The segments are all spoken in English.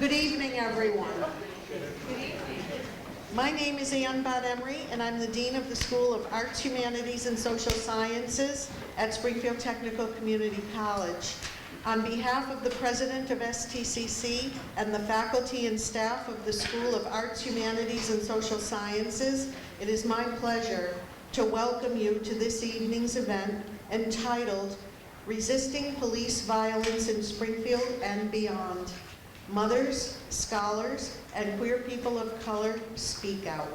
Good evening, everyone. My name is Ann Bot-Emery, and I'm the Dean of the School of Arts, Humanities, and Social Sciences at Springfield Technical Community College. On behalf of the President of STCC and the faculty and staff of the School of Arts, Humanities, and Social Sciences, it is my pleasure to welcome you to this evening's event entitled Resisting Police Violence in Springfield and Beyond. Mothers, scholars, and queer people of color speak out.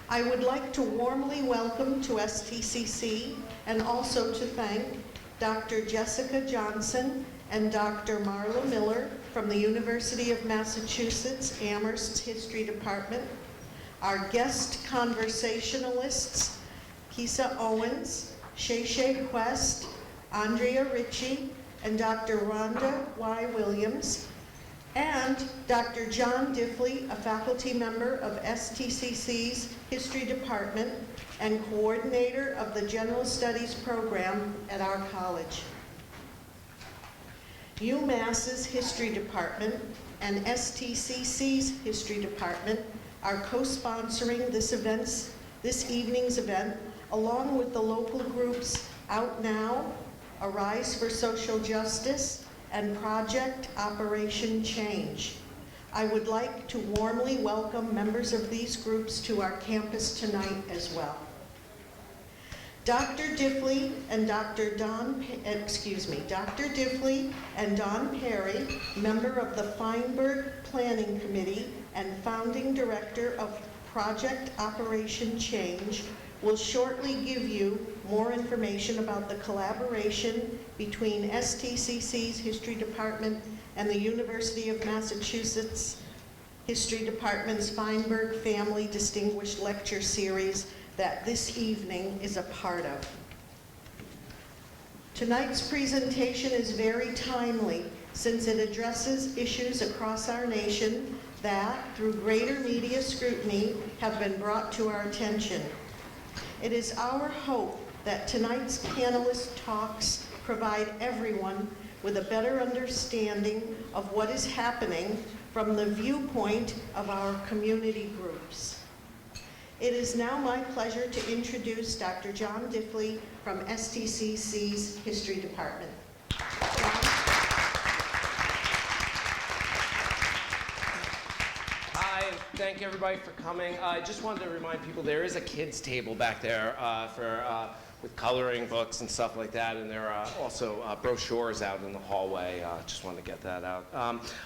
I would like to warmly welcome to STCC and also to thank Dr. Jessica Johnson and Dr. Marla Miller from the University of Massachusetts Amherst History Department, our guest conversationalists, Kissa Owens, ShaeShae Quest, Andrea Ritchie, and Dr. Rhonda Y. Williams, and Dr. John Diffley, a faculty member of STCC's History Department and coordinator of the General Studies program at our college. UMass's History Department and STCC's History Department are co-sponsoring this evening's event, along with the local groups Out Now, Arise for Social Justice, and Project Operation Change. I would like to warmly welcome members of these groups to our campus tonight as well. Dr. Diffley and Dr. Diffley and Don Perry, member of the Feinberg Planning Committee and founding director of Project Operation Change, will shortly give you more information about the collaboration between STCC's History Department and the University of Massachusetts History Department's Feinberg Family Distinguished Lecture Series that this evening is a part of. Tonight's presentation is very timely since it addresses issues across our nation that, through greater media scrutiny, have been brought to our attention. It is our hope that tonight's panelist talks provide everyone with a better understanding of what is happening from the viewpoint of our community groups. It is now my pleasure to introduce Dr. John Diffley from STCC's History Department. Thank you, everybody, for coming. I just wanted to remind people there is a kids' table back there with coloring books and stuff like that, and there are also brochures out in the hallway. Just wanted to get that out.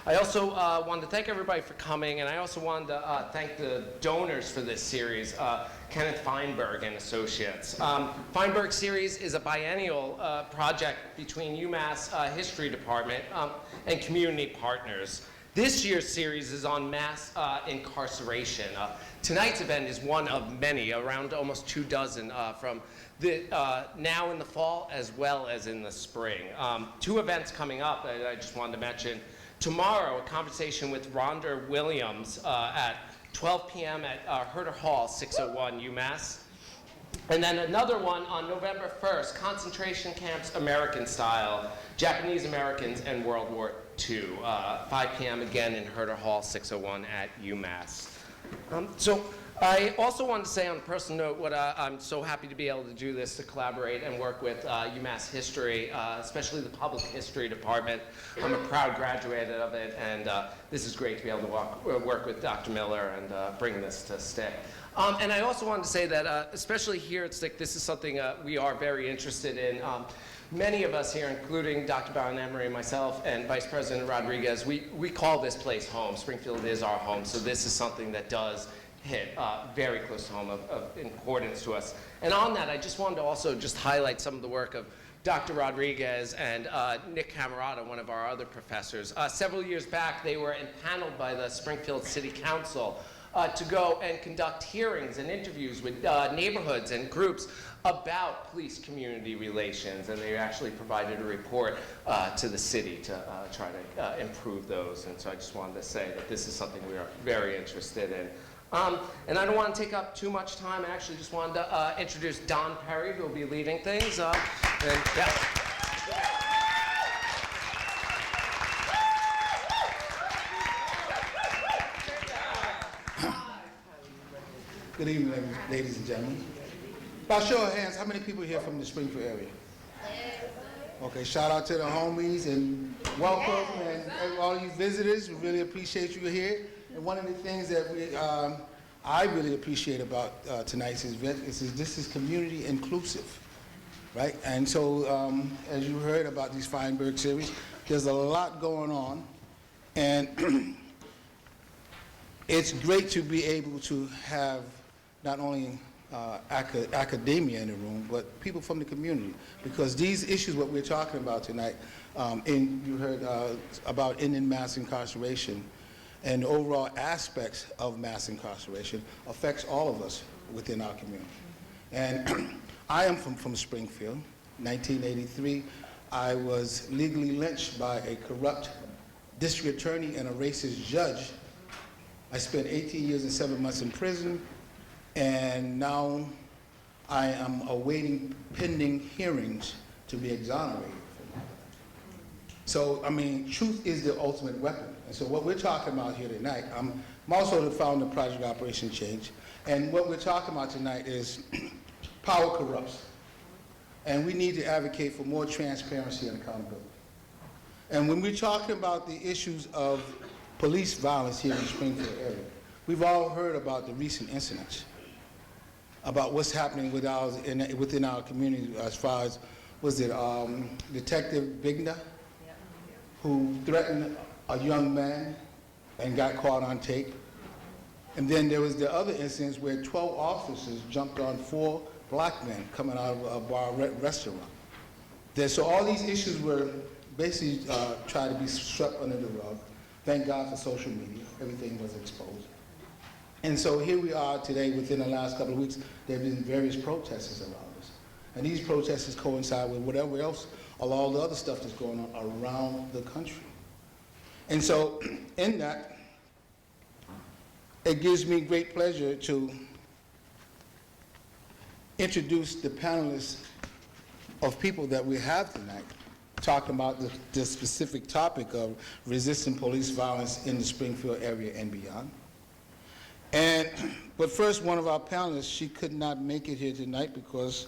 I also wanted to thank everybody for coming, and I also wanted to thank the donors for this series, Kenneth Feinberg and Associates. Feinberg series is a biennial project between UMass History Department and community partners. This year's series is on mass incarceration. Tonight's event is one of many, around almost 24 from now in the fall as well as in the spring. Two events coming up that I just wanted to mention. Tomorrow, a conversation with Rhonda Williams at 12 p.m. at Herder Hall, 601 UMass. And then another one on November 1st, Concentration Camps American Style, Japanese Americans and World War II, 5 p.m. again in Herder Hall, 601 at UMass. So I also wanted to say on a personal note what I'm so happy to be able to do this, to collaborate and work with UMass History, especially the Public History Department. I'm a proud graduate of it, and this is great to be able to work with Dr. Miller and bring this to STIC. And I also wanted to say that, especially here at STIC, this is something we are very interested in. Many of us here, including Dr. Bot-Emery and myself and Vice President Rodriguez, we call this place home. Springfield is our home, so this is something that does hit very close to home, of importance to us. And on that, I just wanted to also just highlight some of the work of Dr. Rodriguez and Nick Camerata, one of our other professors. Several years back, they were impaneled by the Springfield City Council to go and conduct hearings and interviews with neighborhoods and groups about police-community relations, and they actually provided a report to the city to try to improve those. And so I just wanted to say that this is something we are very interested in. And I don't want to take up too much time. I actually just wanted to introduce Don Perry, who will be leading things. Good evening, ladies and gentlemen. By show of hands, how many people here from the Springfield area? Okay, shout out to the homies and welcome, and all you visitors. We really appreciate you here. And one of the things that I really appreciate about tonight's event is this is community inclusive, right? And so, as you heard about these Feinberg series, there's a lot going on, and it's great to be able to have not only academia in the room, but people from the community, because these issues, what we're talking about tonight, you heard about ending mass incarceration, and the overall aspects of mass incarceration affects all of us within our community. And I am from Springfield. 1983, I was legally lynched by a corrupt district attorney and a racist judge. I spent 18 years and 7 months in prison, and now I am awaiting pending hearings to be exonerated. So, I mean, truth is the ultimate weapon. And so what we're talking about here tonight, I'm also the founder of Project Operation Change, and what we're talking about tonight is power corrupts. And we need to advocate for more transparency and accountability. And when we're talking about the issues of police violence here in the Springfield area, we've all heard about the recent incidents, about what's happening within our community as far as, was it Detective Bigna, who threatened a young man and got caught on tape. And then there was the other incidents where 12 officers jumped on 4 black men coming out of a bar restaurant. So all these issues were basically tried to be swept under the rug. Thank God for social media, everything was exposed. And so here we are today. Within the last couple of weeks, there have been various protests around us. And these protests coincide with whatever else, all the other stuff that's going on around the country. And so in that, it gives me great pleasure to introduce the panelists of people that we have tonight, talking about the specific topic of resisting police violence in the Springfield area and beyond. But first, one of our panelists, she could not make it here tonight because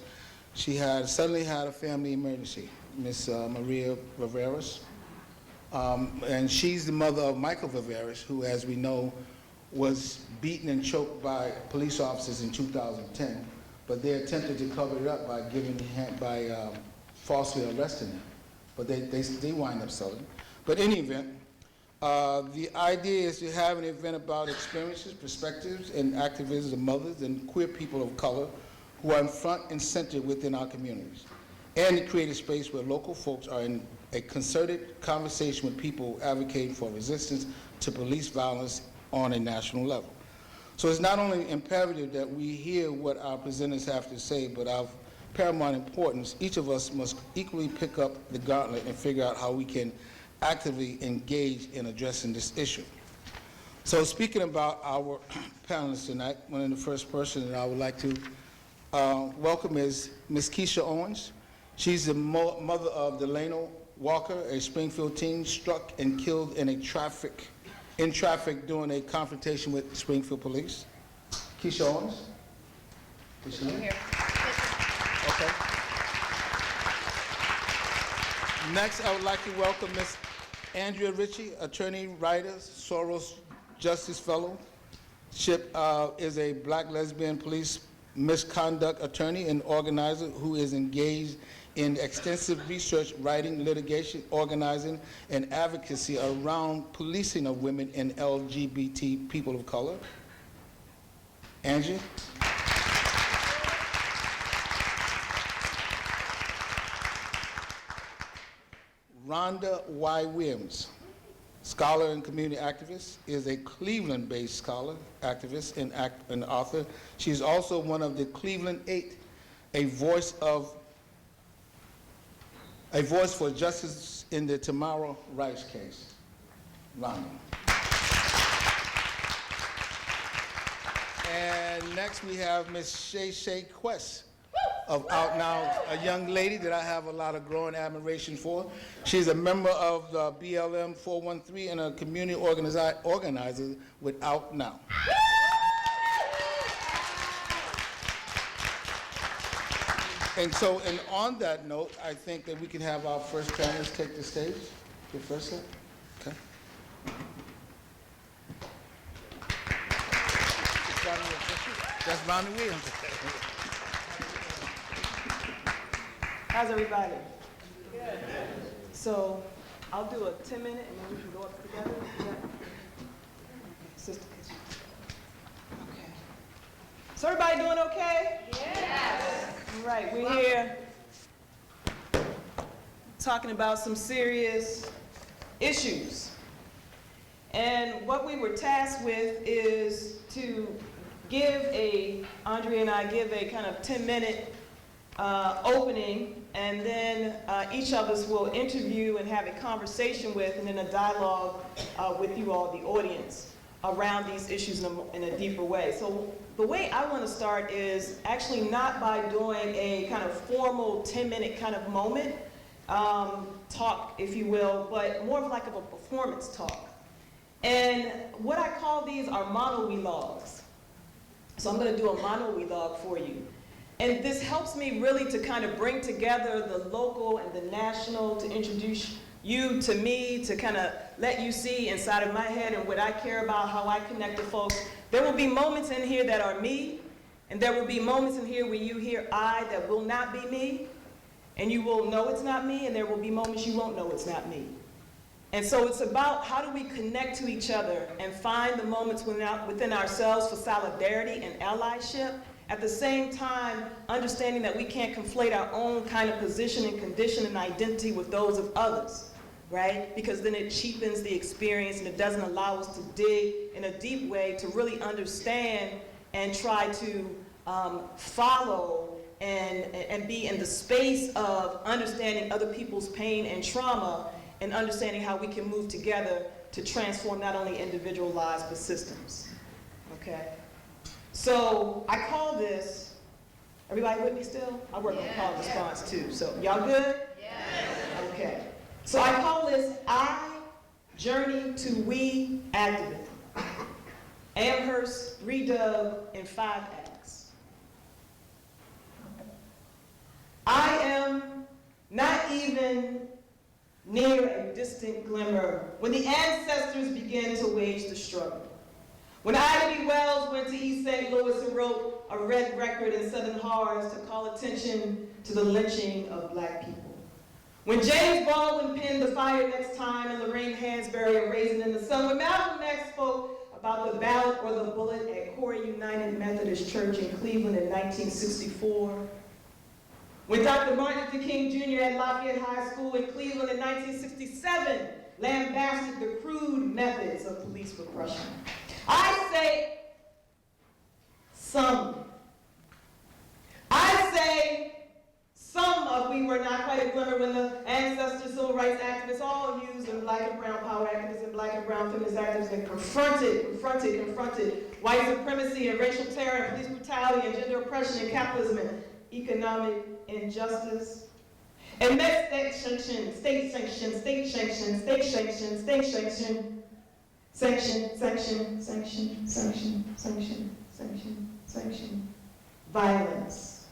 she suddenly had a family emergency, Miss Maria Viveras. And she's the mother of Michael Viveras, who, as we know, was beaten and choked by police officers in 2010, but they attempted to cover it up by falsely arresting him. But they wind up selling. But in any event, the idea is to have an event about experiences, perspectives, and activism of mothers and queer people of color who are in front and center within our communities, and to create a space where local folks are in a concerted conversation with people advocating for resistance to police violence on a national level. So it's not only imperative that we hear what our presenters have to say, but of paramount importance, each of us must equally pick up the gauntlet and figure out how we can actively engage in addressing this issue. So speaking about our panelists tonight, one of the first person that I would like to welcome is Ms. Kissa Owens. She's the mother of Delano Walker, a Springfield teen struck and killed in traffic during a confrontation with Springfield police. Kissa Owens? Is she here? Okay. Next, I would like to welcome Ms. Andrea Ritchie, attorney, writer, Soros Justice Fellow. Chip is a black lesbian police misconduct attorney and organizer who is engaged in extensive research, writing, litigation, organizing, and advocacy around policing of women and LGBT people of color. Angie? Rhonda Y. Williams, scholar and community activist, is a Cleveland-based scholar, activist, and author. She's also one of the Cleveland 8, a voice for justice in the Tamara Rice case. Rhonda. And next we have Ms. ShaeShae Quest of Out Now, a young lady that I have a lot of growing admiration for. She's a member of the BLM 413 and a community organizer with Out Now. And so, and on that note, I think that we can have our first panelist take the stage. Your first set? Okay. That's Bonnie Williams. How's everybody? Good. So I'll do a 10-minute and then we can go up together. Is that- Okay, Sister Kesha. Okay. So everybody doing okay? Yes. All right, we're here talking about some serious issues. And what we were tasked with is to Andrea and I give a kind of 10-minute opening, and then each of us will interview and have a conversation with, and then a dialogue with you all, the audience, around these issues in a deeper way. So the way I want to start is actually not by doing a kind of formal 10-minute kind of moment, talk, if you will, but more of like a performance talk. And what I call these are monologues. So I'm going to do a monologue for you. And this helps me really to kind of bring together the local and the national, to introduce you to me, to kind of let you see inside of my head and what I care about, how I connect to folks. There will be moments in here that are me, and there will be moments in here where you hear I that will not be me, and you will know it's not me, and there will be moments you won't know it's not me. And so it's about how do we connect to each other and find the moments within ourselves for solidarity and allyship, at the same time understanding that we can't conflate our own kind of position and condition and identity with those of others, right? Because then it cheapens the experience and it doesn't allow us to dig in a deep way to really understand and try to follow and be in the space of understanding other people's pain and trauma, and understanding how we can move together to transform not only individual lives, but systems, okay? So I call this, everybody with me still? I work on call and response too, so y'all good? Yes. Okay. So I call this I Journey to We Activism. Amherst redubbed in 5 acts. I am not even near a distant glimmer when the ancestors began to wage the struggle. When Ida B. Wells went to East St. Louis and wrote a red record in Southern Horrors to call attention to the lynching of black people. When James Baldwin penned The Fire Next Time and Lorraine Hansberry a Raisin in the Sun. When Malcolm X spoke about the ballot or the bullet at Corey United Methodist Church in Cleveland in 1964. When Dr. Martin Luther King Jr. at Lafayette High School in Cleveland in 1967 lambasted the crude methods of police repression. I say some. I say some of we were not quite a glimmer when the ancestors, civil rights activists all used in black and brown power activists and black and brown feminist activists and confronted white supremacy and racial terror and police brutality and gender oppression and capitalism and economic injustice. And met state sanction, violence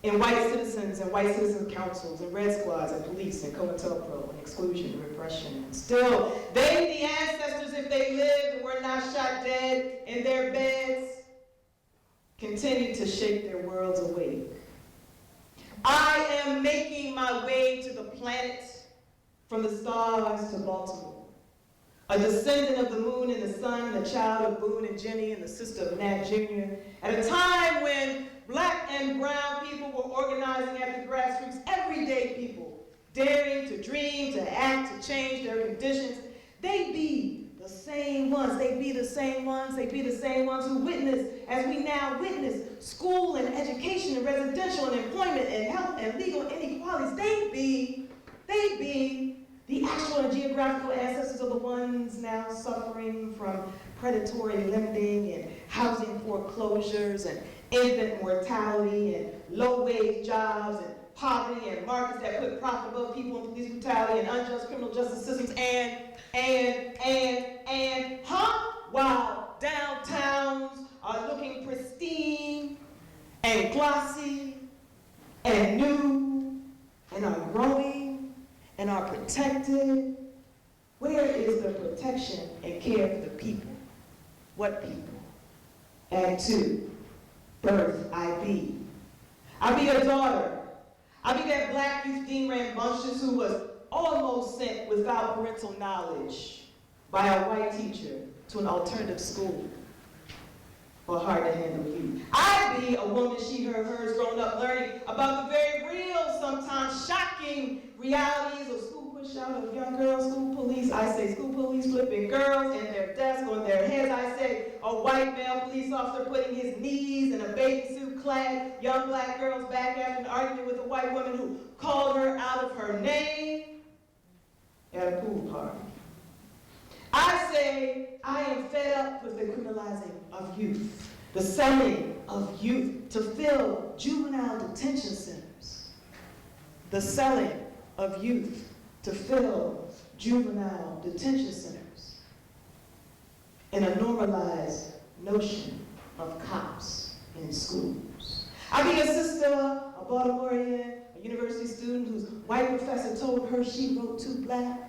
in white citizens and white citizen councils and red squads and police and COINTELPRO and exclusion and repression. And still, they, the ancestors, if they lived and were not shot dead in their beds, continue to shake their worlds awake. I am making my way to the planet from the stars to Baltimore. A descendant of the moon and the sun, the child of Boone and Jenny and the sister of Nat Jr. At a time when black and brown people were organizing at the grassroots, everyday people, daring to dream, to act, to change their conditions, they be the same ones, they be the same ones who witness, as we now witness, school and education and residential and employment and health and legal inequalities. They be the actual and geographical ancestors of the ones now suffering from predatory lending and housing foreclosures and infant mortality and low-wage jobs and poverty and markets that put profit above people and police brutality and unjust criminal justice systems while downtowns are looking pristine and glossy granted? Where is the protection and care for the people? What people? Act 2, birth, I be. I be a daughter. I be that black youth dean rambunctious who was almost sent without parental knowledge by a white teacher to an alternative school for hard-to-handle youth. I be a woman, she, her, hers, grown up learning about the very real, sometimes shocking realities of school push-out of young girls, school police. I say school police flipping girls in their desk on their heads. I say a white male police officer putting his knees in a bathing suit clad young black girls back after an argument with a white woman who called her out of her name at a pool party. I say I am fed up with the criminalizing of youth, the selling of youth to fill juvenile detention centers, the selling of youth to fill juvenile detention centers, and a normalized notion of cops in schools. I be a sister, a Baltimorean, a university student whose white professor told her she wrote too black,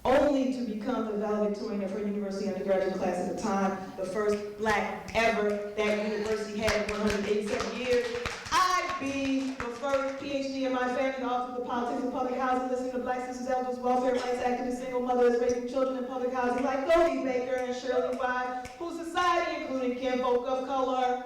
only to become the valedictorian of her university undergraduate class at the time, the first black ever that university had in 187 years. I be the first PhD in my family, the author of the politics of public housing, listening to black sisters, elders, welfare rights activists, single mothers, raising children in public housing like Goldie Baker and Shirley Wise, whose society, including kinfolk of color,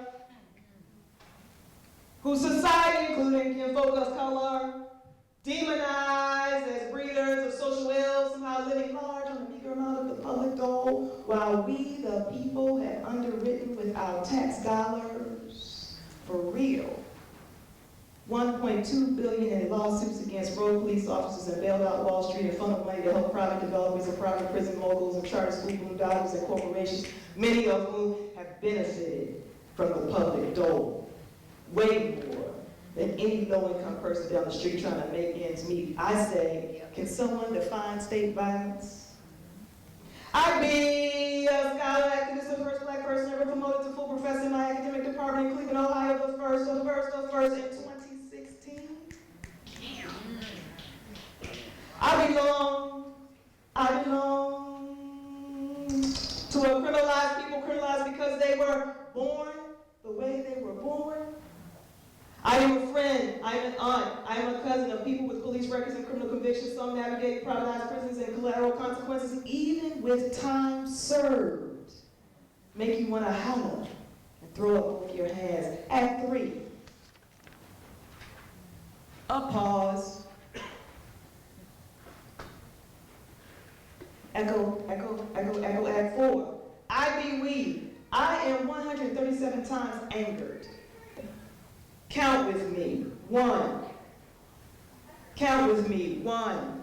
demonized as breeders of social ills, somehow living large on a meager amount of the public dole, while we, the people, have underwritten with our tax dollars, for real, $1.2 billion in lawsuits against rogue police officers and bailed out Wall Street and funneled money to help private developers and private prison moguls and charter school boondoggles and corporations, many of whom have benefited from the public dole, way more than any low-income person down the street trying to make ends meet. I say, can someone define state violence? I be a scholar activist, the first black person ever promoted to full professor in my academic department in Cleveland, Ohio, the first in 2016. I belong to a criminalized people, criminalized because they were born the way they were born. I am a friend, I am an aunt, I am a cousin of people with police records and criminal convictions, some navigate privatized prisons and collateral consequences, even with time served, make you want to holler and throw up both your hands. Act 3, a pause. Echo, echo, echo, echo, act 4. I be we. I am 137 times angered. Count with me. 1. Count with me. 1.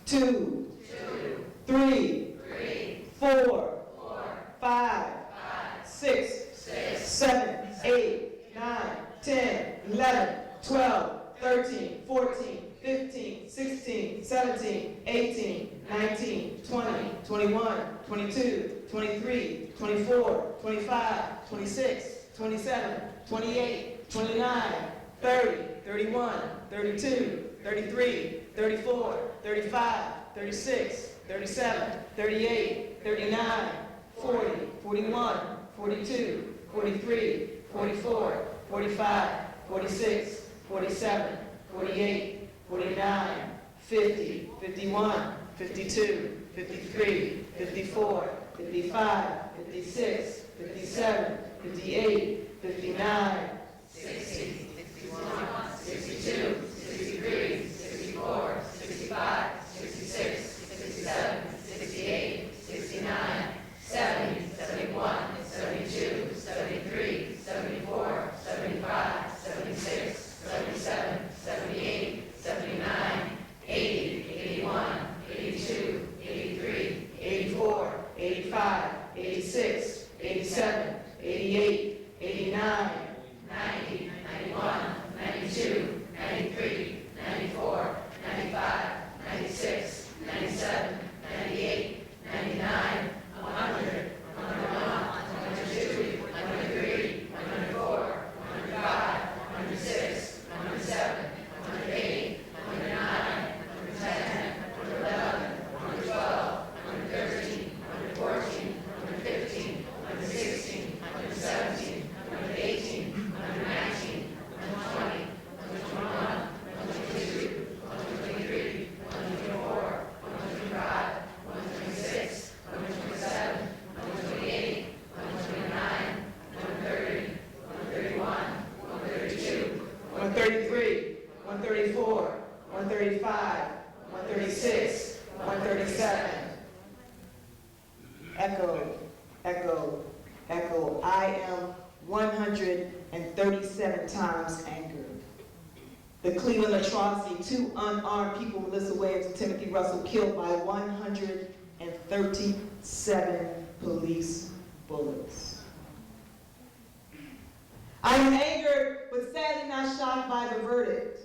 2. 3. 4. 5. 6. 7. 8. 9. 10. 11. 12. 13. 14. 15, 16, 17, 18, 19, 20, 21, 22, 23, 24, 25, 26, 27, 28, 29, 30, 31, 32, 33, 34, 35, 36, 37, 38, 39, 40, 41, 42, 43, 44, 45, 46, 47, 48, 49, 50, 51, 52, 53, 54, 55, 56, 57, 58, 59, 60, 61, 62, 63, 64, 65, 66, 67, 68, 69, 70, 71, 72, 73, 74, 75, 76, 77, 78, 79, 80, 81, 82, 83, 84, 85, 86, 87, 88, 89, 90, 91, 92, 93, 94, 95, 96, 97, 98, 99, 100, 101, 102, 103, 104, 105, 106, 107, 108, 109, 110, I am 137 times angered. The Cleveland atrocity, 2 unarmed people, Melissa Williams and Timothy Russell, killed by 137 police bullets. I am angered, but sadly not shocked by the verdict.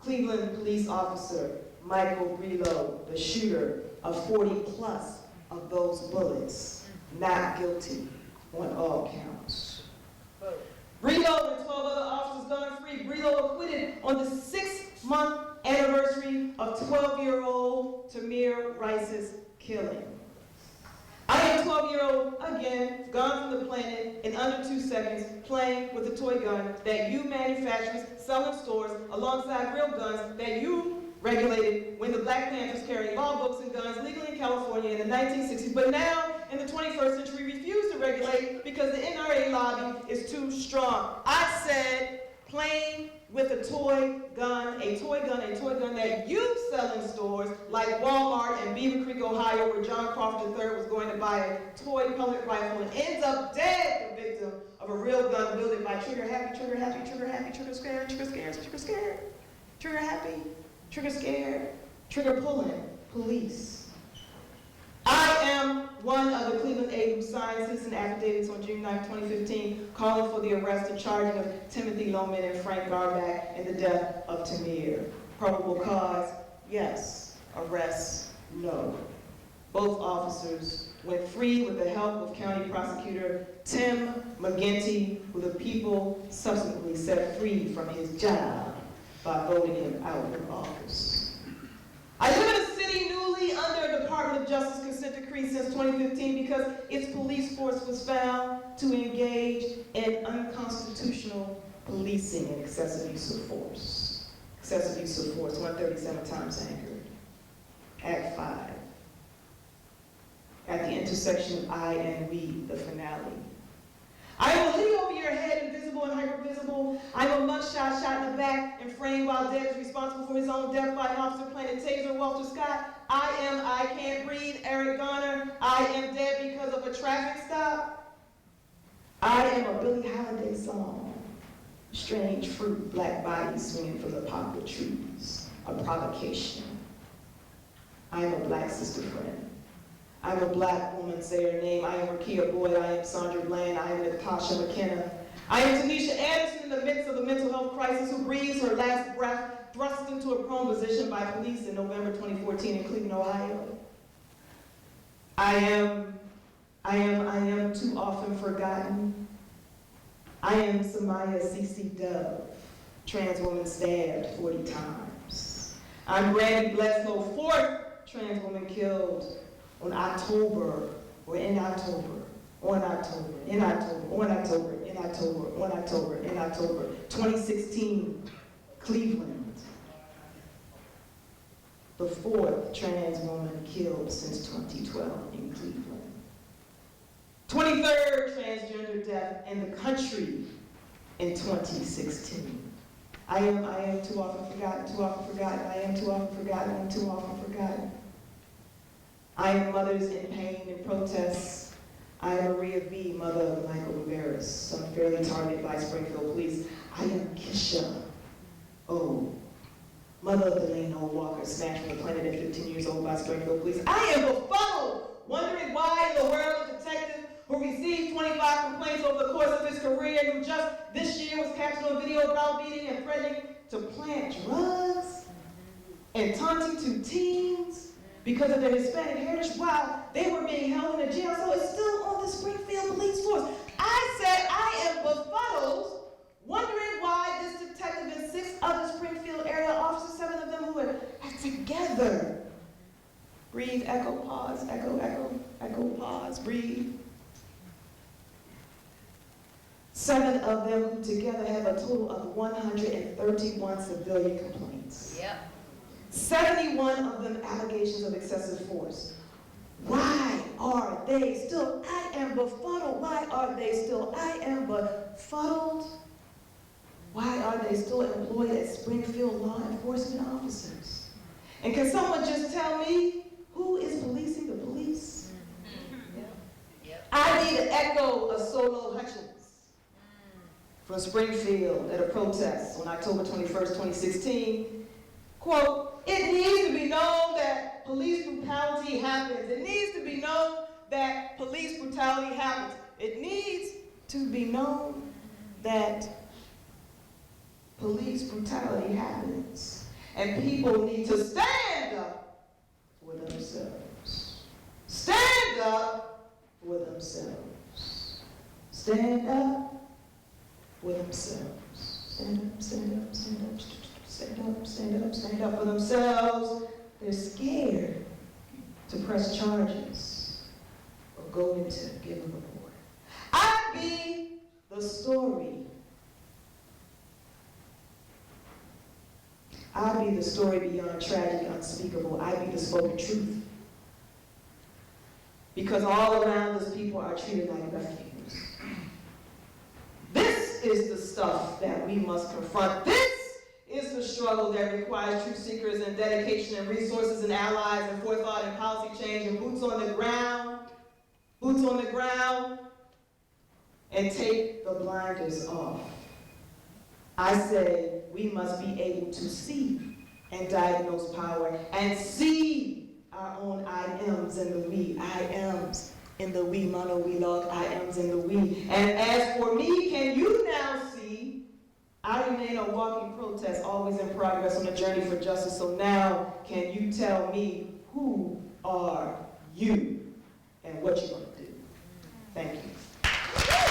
Cleveland police officer Michael Brelow, the shooter of 40 plus of those bullets, not guilty on all counts. Brelow and 12 other officers gone free. Brelow acquitted on the 6-month anniversary of 12-year-old Tamir Rice's killing. I am 12-year-old, again, gone from the planet in under 2 seconds, playing with a toy gun that you manufacturers sell in stores alongside real guns that you regulated when the Black Panthers carried law books and guns legally in California in the 1960s, but now in the 21st century refuse to regulate because the NRA lobby is too strong. I said playing with a toy gun that you sell in stores like Walmart and Beaver Creek, Ohio, where John Crawford III was going to buy a toy pellet rifle and ends up dead, the victim of a real gun wielded by trigger happy, trigger happy, trigger happy, trigger scared, trigger scared, trigger scared, trigger happy, trigger scared, trigger pulling police. I am one of the Cleveland aide who signed citizen affidavits on June 9, 2015, calling for the arrest and charging of Timothy Loman and Frank Garback in the death of Tamir. Probable cause, yes. Arrest, no. Both officers went free with the help of County Prosecutor Tim McGinty, who the people subsequently set free from his job by voting him out of office. I live in a city newly under Department of Justice consent decree since 2015 because its police force was found to engage in unconstitutional policing and excessive use of force. Excessive use of force, 137 times angered. Act 5. At the intersection of I and we, the finale. I am a hoodie over your head, invisible and hypervisible. I'm a mugshot shot in the back and framed while dead is responsible for his own death by an officer planted taser, Walter Scott. I can't breathe, Eric Garner. I am dead because of a traffic stop. I am a Billie Holiday song. Strange fruit, black bodies swinging from the poplar trees. A provocation. I am a black sister friend. I'm a black woman, say her name. I am Rakia Boyd. I am Sandra Bland. I am Natasha McKenna. I am Tanisha Anderson in the midst of a mental health crisis who breathes her last breath, thrust into a prone position by police in November 2014 in Cleveland, Ohio. I am too often forgotten. I am Samaya CC Dove, trans woman stabbed 40 times. I'm Brandy Bledsoe, 4th trans woman killed on October 2016, Cleveland. The 4th trans woman killed since 2012 in Cleveland. 23rd transgender death in the country in 2016. I am too often forgotten, I am too often forgotten. I am mothers in pain and protests. I am Maria V., mother of Michael Rivera's, unfairly targeted by Springfield police. I am Kissa Owens, mother of Delano Walker, snatched from the planet at 15 years old by Springfield police. I am befuddled, wondering why in the world a detective who received 25 complaints over the course of his career, who just this year was captured on video browbeating and threatening to plant drugs and taunting 2 teens because of their Hispanic heritage while they were being held in a jail. So it's still on the Springfield police force. I said I am befuddled, wondering why this detective and 6 other Springfield area officers, 7 of them who are together. Breathe, echo, pause, echo, pause, breathe. 7 of them who together have a total of 131 civilian complaints. Yep. 71 of them allegations of excessive force. Why are they still? I am befuddled. Why are they still? I am befuddled. Why are they still employed as Springfield law enforcement officers? And can someone just tell me who is policing the police? I I be the echo of Solo Hutchins from Springfield at a protest on October 21st, 2016. Quote, it needs to be known that police brutality happens. It needs to be known that police brutality happens. It needs to be known that police brutality happens. And people need to stand up for themselves. Stand up for themselves. Stand up for themselves. Stand up, stand up, stand up, stand up, stand up, stand up for themselves. They're scared to press charges or go into give a report. I be the story. I be the story beyond tragedy unspeakable. I be the spoken truth. Because all around us, people are treated like refuse. This is the stuff that we must confront. This is the struggle that requires truth seekers and dedication and resources and allies and forethought and policy change and boots on the ground, and take the blinders off. I said we must be able to see and diagnose power and see our own I ams in the we, I ams in the we, mono, we, log, I ams in the we. And as for me, can you now see I remain a walking protest, always in progress on the journey for justice. So now, can you tell me who are you and what you're going to do? Thank you. Thank you.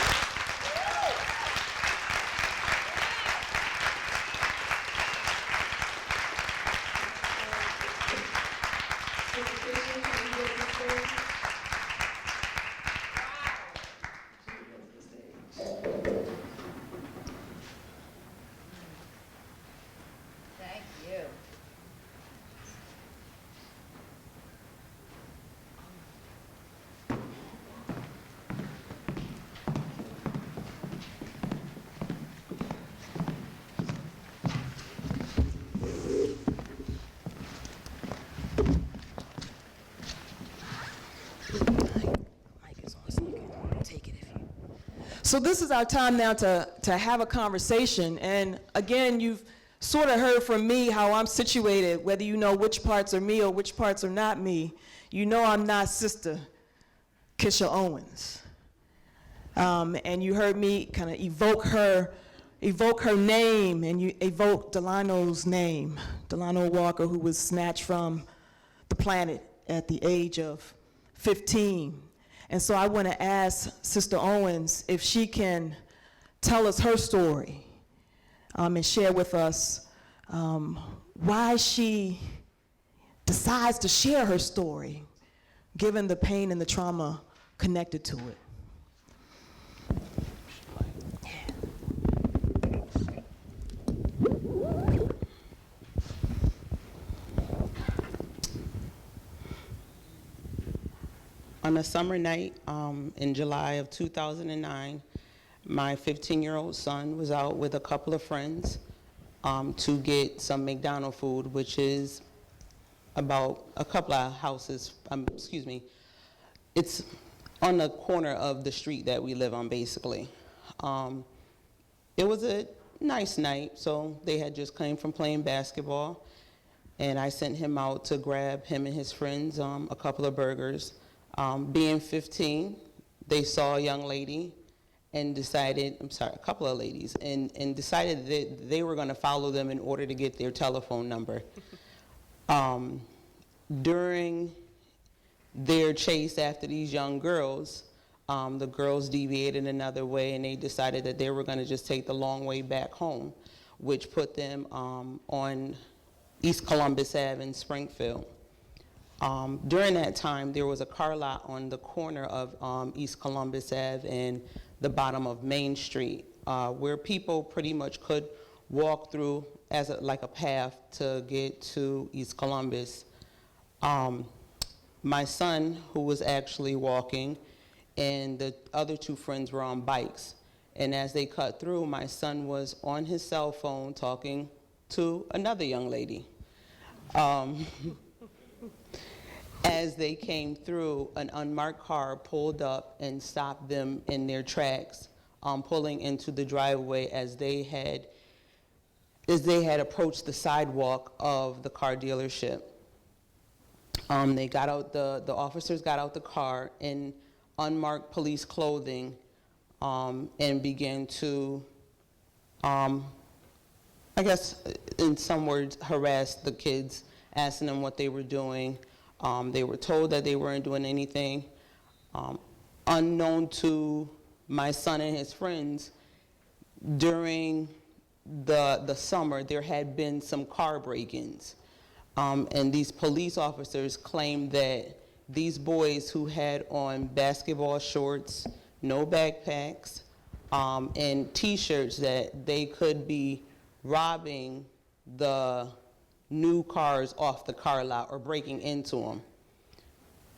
So this is our time now to have a conversation. And again, you've sort of heard from me how I'm situated, whether you know which parts are me or which parts are not me. You know I'm not Sister Kesha Owens. And you heard me kind of evoke her name, and you evoke Delano's name, Delano Walker, who was snatched from the planet at the age of 15. And so I want to ask Sister Owens if she can tell us her story and share with us why she decides to share her story, given the pain and the trauma connected to it. On a summer night in July of 2009, my 15-year-old son was out with a couple of friends to get some McDonald's food, which is about a couple of houses, it's on the corner of the street that we live on, basically. It was a nice night, so they had just came from playing basketball, and I sent him out to grab him and his friends a couple of burgers. Being 15, they saw a young lady and decided, a couple of ladies, and decided that they were going to follow them in order to get their telephone number. During their chase after these young girls, the girls deviated another way, and they decided that they were going to just take the long way back home, which put them on East Columbus Ave in Springfield. During that time, there was a car lot on the corner of East Columbus Ave and the bottom of Main Street, where people pretty much could walk through as like a path to get to East Columbus. My son, who was actually walking, and the other two friends were on bikes. And as they cut through, my son was on his cell phone talking to another young lady. As they came through, an unmarked car pulled up and stopped them in their tracks, pulling into the driveway as they had approached the sidewalk of the car dealership. They got out, the officers got out the car in unmarked police clothing and began to, I guess in some words, harass the kids, asking them what they were doing. They were told that they weren't doing anything. Unknown to my son and his friends, during the summer, there had been some car break-ins. And these police officers claimed that these boys who had on basketball shorts, no backpacks, and T-shirts, that they could be robbing the new cars off the car lot or breaking into them.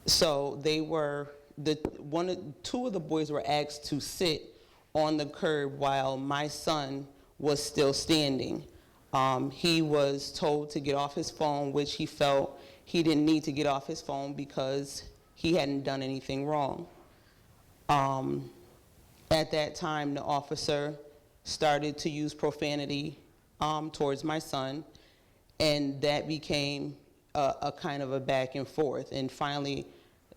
So they were, two of the boys were asked to sit on the curb while my son was still standing. He was told to get off his phone, which he felt he didn't need to get off his phone because he hadn't done anything wrong. At that time, the officer started to use profanity towards my son, and that became a kind of a back and forth. And finally,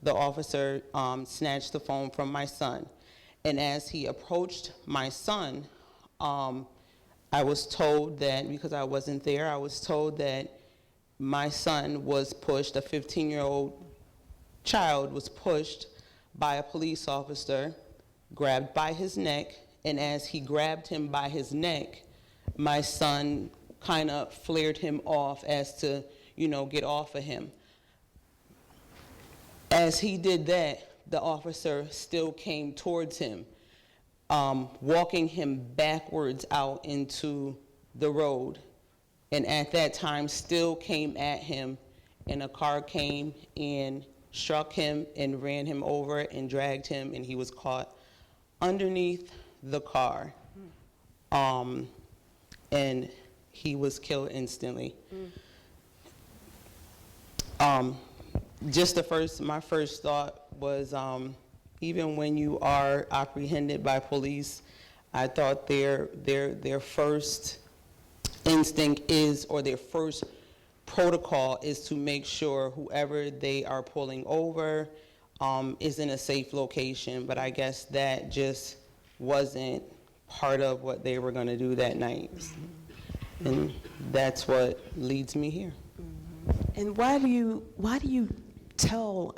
the officer snatched the phone from my son. And as he approached my son, I was told that, because I wasn't there, I was told that my son was pushed, a 15-year-old child was pushed by a police officer, grabbed by his neck, and as he grabbed him by his neck, my son kind of flared him off as to, get off of him. As he did that, the officer still came towards him, walking him backwards out into the road. And at that time, still came at him, and a car came and struck him and ran him over and dragged him, and he was caught underneath the car. And he was killed instantly. My first thought was, even when you are apprehended by police, I thought their first instinct is, or their first protocol is to make sure whoever they are pulling over is in a safe location. But I guess that just wasn't part of what they were going to do that night. And that's what leads me here. And why do you tell,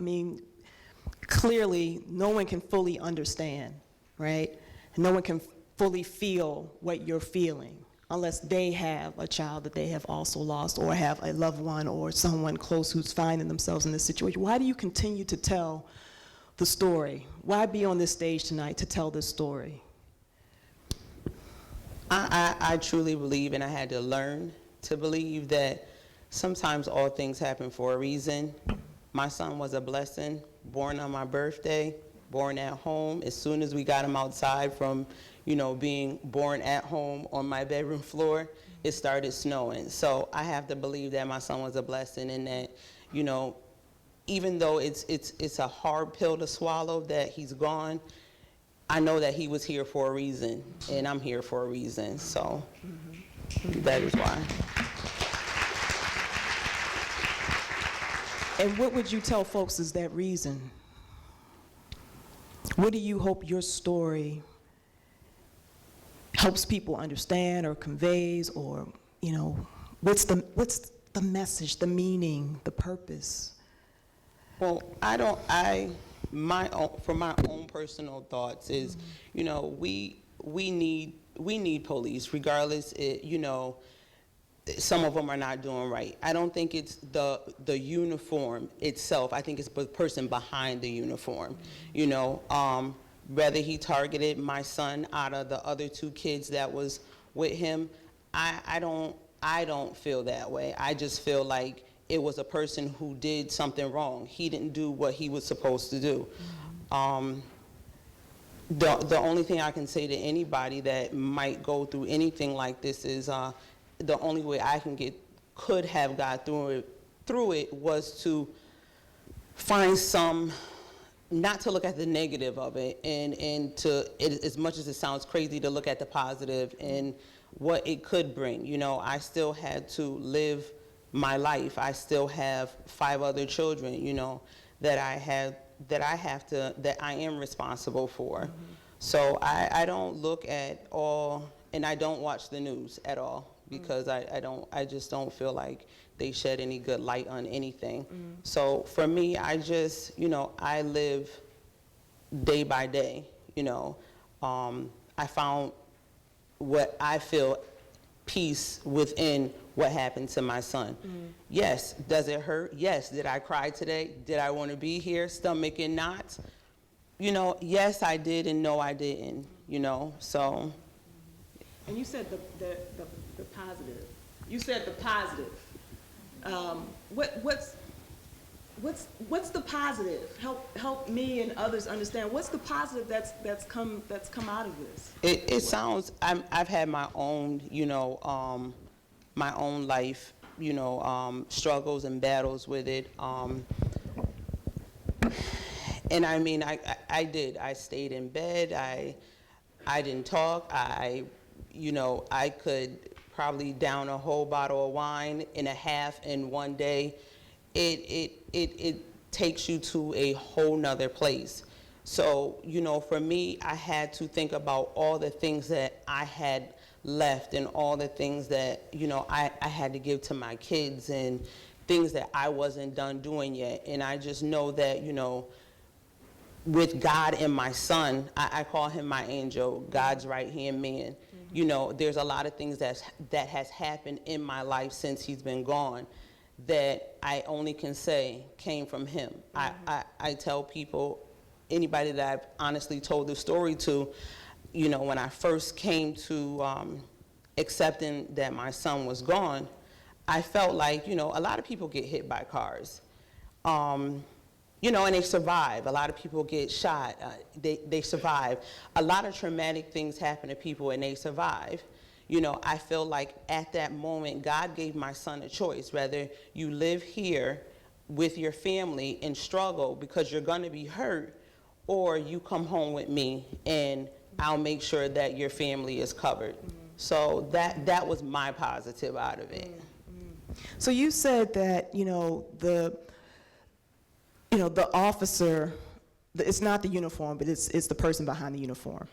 clearly no one can fully understand, right? No one can fully feel what you're feeling unless they have a child that they have also lost, or have a loved one or someone close who's finding themselves in this situation. Why do you continue to tell the story? Why be on this stage tonight to tell this story? I truly believe, and I had to learn to believe, that sometimes all things happen for a reason. My son was a blessing, born on my birthday, born at home. As soon as we got him outside from, being born at home on my bedroom floor, it started snowing. So I have to believe that my son was a blessing, and that, even though it's a hard pill to swallow that he's gone, I know that he was here for a reason, and I'm here for a reason. So that is why. And what would you tell folks is that reason? What do you hope your story helps people understand or conveys, or, what's the message, the meaning, the purpose? Well, for my own personal thoughts is, we need police, regardless, some of them are not doing right. I don't think it's the uniform itself. I think it's the person behind the uniform. Whether he targeted my son out of the other two kids that was with him, I don't feel that way. I just feel like it was a person who did something wrong. He didn't do what he was supposed to do. The only thing I can say to anybody that might go through anything like this is, the only way I could have got through it was to find some, not to look at the negative of it, and to, as much as it sounds crazy, to look at the positive and what it could bring. You know, I still had to live my life. I still have 5 other children, you know, that I am responsible for. So I don't look at all, and I don't watch the news at all, because I just don't feel like they shed any good light on anything. So for me, I just, you know, I live day by day, you know. I found what I feel peace within what happened to my son. Yes, does it hurt? Yes. Did I cry today? Did I want to be here, stomach and knots? You know, yes, I did, and no, I didn't, you know, so. And you said the positive. You said the positive. What's the positive? Help me and others understand. What's the positive that's come out of this? It sounds, I've had my own, you know, my own life, you know, struggles and battles with it. And I mean, I did. I stayed in bed. I didn't talk. You know, I could probably down a whole bottle of wine in a half in one day. It takes you to a whole nother place. So, you know, for me, I had to think about all the things that I had left and all the things that, you know, I had to give to my kids and things that I wasn't done doing yet. And I just know that, you know, with God and my son, I call him my angel, God's right-hand man. You know, there's a lot of things that has happened in my life since he's been gone that I only can say came from him. I tell people, anybody that I've honestly told the story to, you know, when I first came to accepting that my son was gone, I felt like, you know, a lot of people get hit by cars. You know, and they survive. A lot of people get shot, they survive. A lot of traumatic things happen to people and they survive. You know, I feel like at that moment, God gave my son a choice, whether you live here with your family and struggle because you're gonna be hurt, or you come home with me and I'll make sure that your family is covered. So that was my positive out of it. So you said that, you know, the officer, it's not the uniform, but it's the person behind the uniform.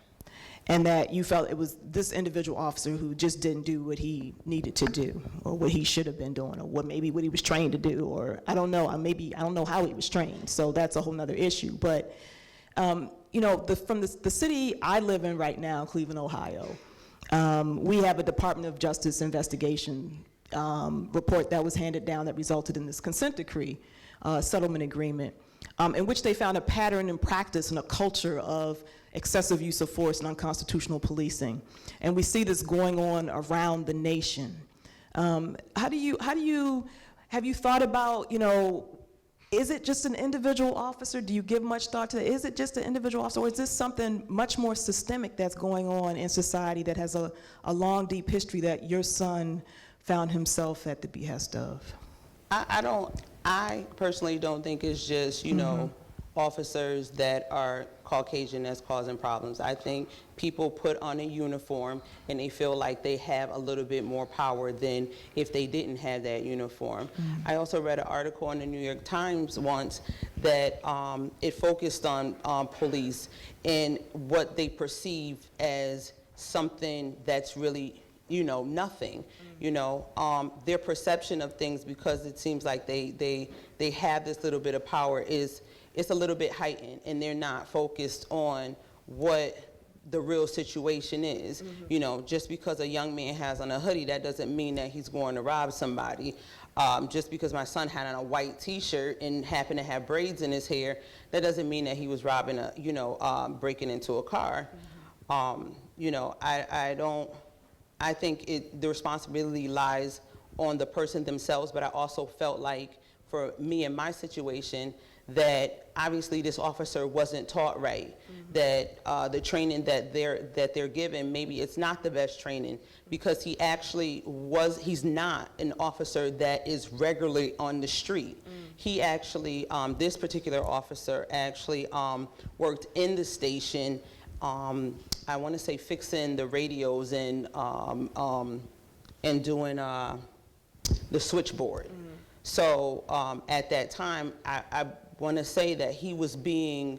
And that you felt it was this individual officer who just didn't do what he needed to do, or what he should have been doing, or what he was trained to do, or I don't know, I don't know how he was trained, so that's a whole nother issue. But, you know, from the city I live in right now, Cleveland, Ohio, we have a Department of Justice investigation report that was handed down that resulted in this consent decree settlement agreement, in which they found a pattern and practice and a culture of excessive use of force and unconstitutional policing. And we see this going on around the nation. Have you thought about, you know, is it just an individual officer? Do you give much thought to it? Is it just an individual officer, or is this something much more systemic that's going on in society that has a long, deep history that your son found himself at the behest of? I personally don't think it's just, you know, officers that are Caucasian that's causing problems. I think people put on a uniform and they feel like they have a little bit more power than if they didn't have that uniform. I also read an article in the New York Times once that it focused on police and what they perceive as something that's really, you know, nothing. You know, their perception of things, because it seems like they have this little bit of power, it's a little bit heightened, and they're not focused on what the real situation is. You know, just because a young man has on a hoodie, that doesn't mean that he's going to rob somebody. Just because my son had on a white T-shirt and happened to have braids in his hair, that doesn't mean that he was robbing breaking into a car. You know, I think the responsibility lies on the person themselves, but I also felt like for me in my situation, that obviously this officer wasn't taught right, that the training that they're given, maybe it's not the best training, because he's not an officer that is regularly on the street. He actually, this particular officer actually worked in the station, I want to say fixing the radios and doing the switchboard. So at that time, I want to say that he was with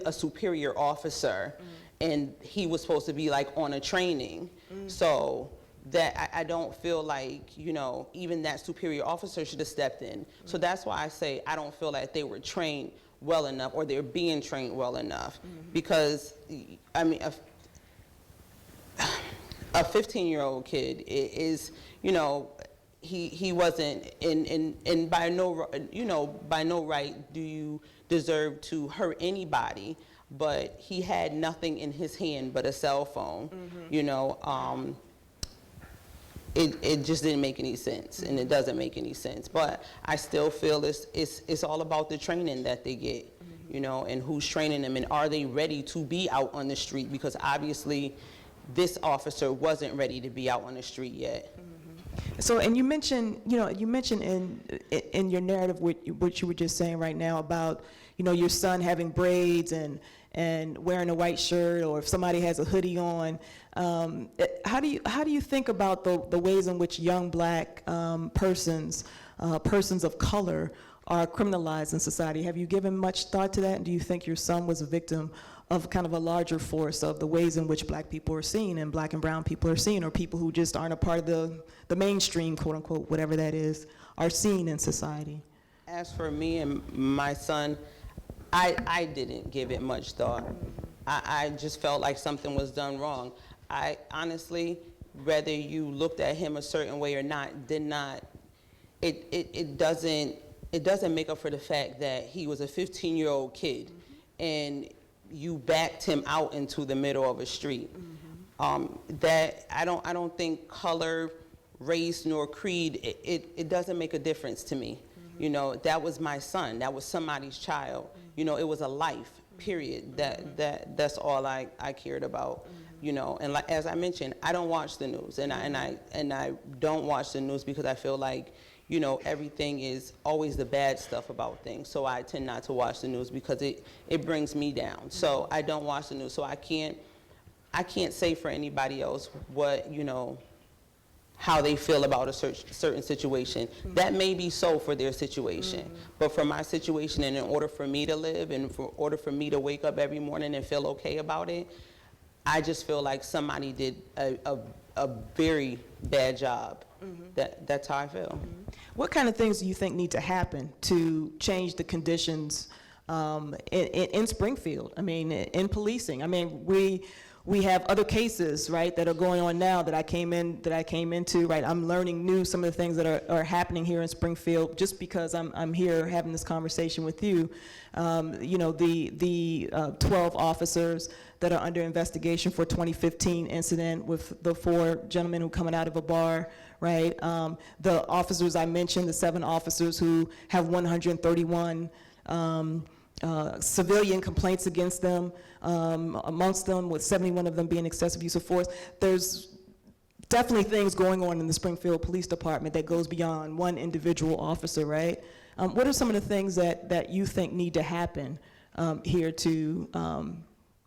a superior officer, and he was supposed to be like on a training. So that I don't feel like, you know, even that superior officer should have stepped in. So that's why I say I don't feel like they were trained well enough, or they're being trained well enough. Because, I mean, a 15-year-old kid is, you know, he wasn't and by no, you know, by no right do you deserve to hurt anybody, but he had nothing in his hand but a cell phone. You know, it just didn't make any sense, and it doesn't make any sense. But I still feel it's all about the training that they get, you know, and who's training them, and are they ready to be out on the street? Because obviously this officer wasn't ready to be out on the street yet. So, and you mentioned, you know, in your narrative, what you were just saying right now about, you know, your son having braids and wearing a white shirt, or if somebody has a hoodie on. How do you think about the ways in which young black persons of color are criminalized in society? Have you given much thought to that? And do you think your son was a victim of kind of a larger force of the ways in which black people are seen, and black and brown people are seen, or people who just aren't a part of the mainstream, quote unquote, whatever that is, are seen in society? As for me and my son, I didn't give it much thought. I just felt like something was done wrong. I honestly, whether you looked at him a certain way or not, it doesn't make up for the fact that he was a 15-year-old kid, and you backed him out into the middle of a street. That I don't think color, race, nor creed, it doesn't make a difference to me. You know, that was my son. That was somebody's child. You know, it was a life, period. That's all I cared about. You know, and like, as I mentioned, I don't watch the news, and I don't watch the news because I feel like, you know, everything is always the bad stuff about things. So I tend not to watch the news because it brings me down. So I don't watch the news. So I can't say for anybody else what, you know, how they feel about a certain situation. That may be so for their situation, but for my situation, and in order for me to live, and in order for me to wake up every morning and feel okay about it, I just feel like somebody did a very bad job. That's how I feel. What kind of things do you think need to happen to change the conditions in Springfield? I mean, in policing. I mean, we have other cases, right, that are going on now that I came into, right? I'm learning some of the things that are happening here in Springfield just because I'm here having this conversation with you. You know, the 12 officers that are under investigation for 2015 incident with the 4 gentlemen who coming out of a bar, right? The officers I mentioned, the 7 officers who have 131 civilian complaints against them, amongst them with 71 of them being excessive use of force. There's definitely things going on in the Springfield Police Department that goes beyond one individual officer, right? What are some of the things that you think need to happen here to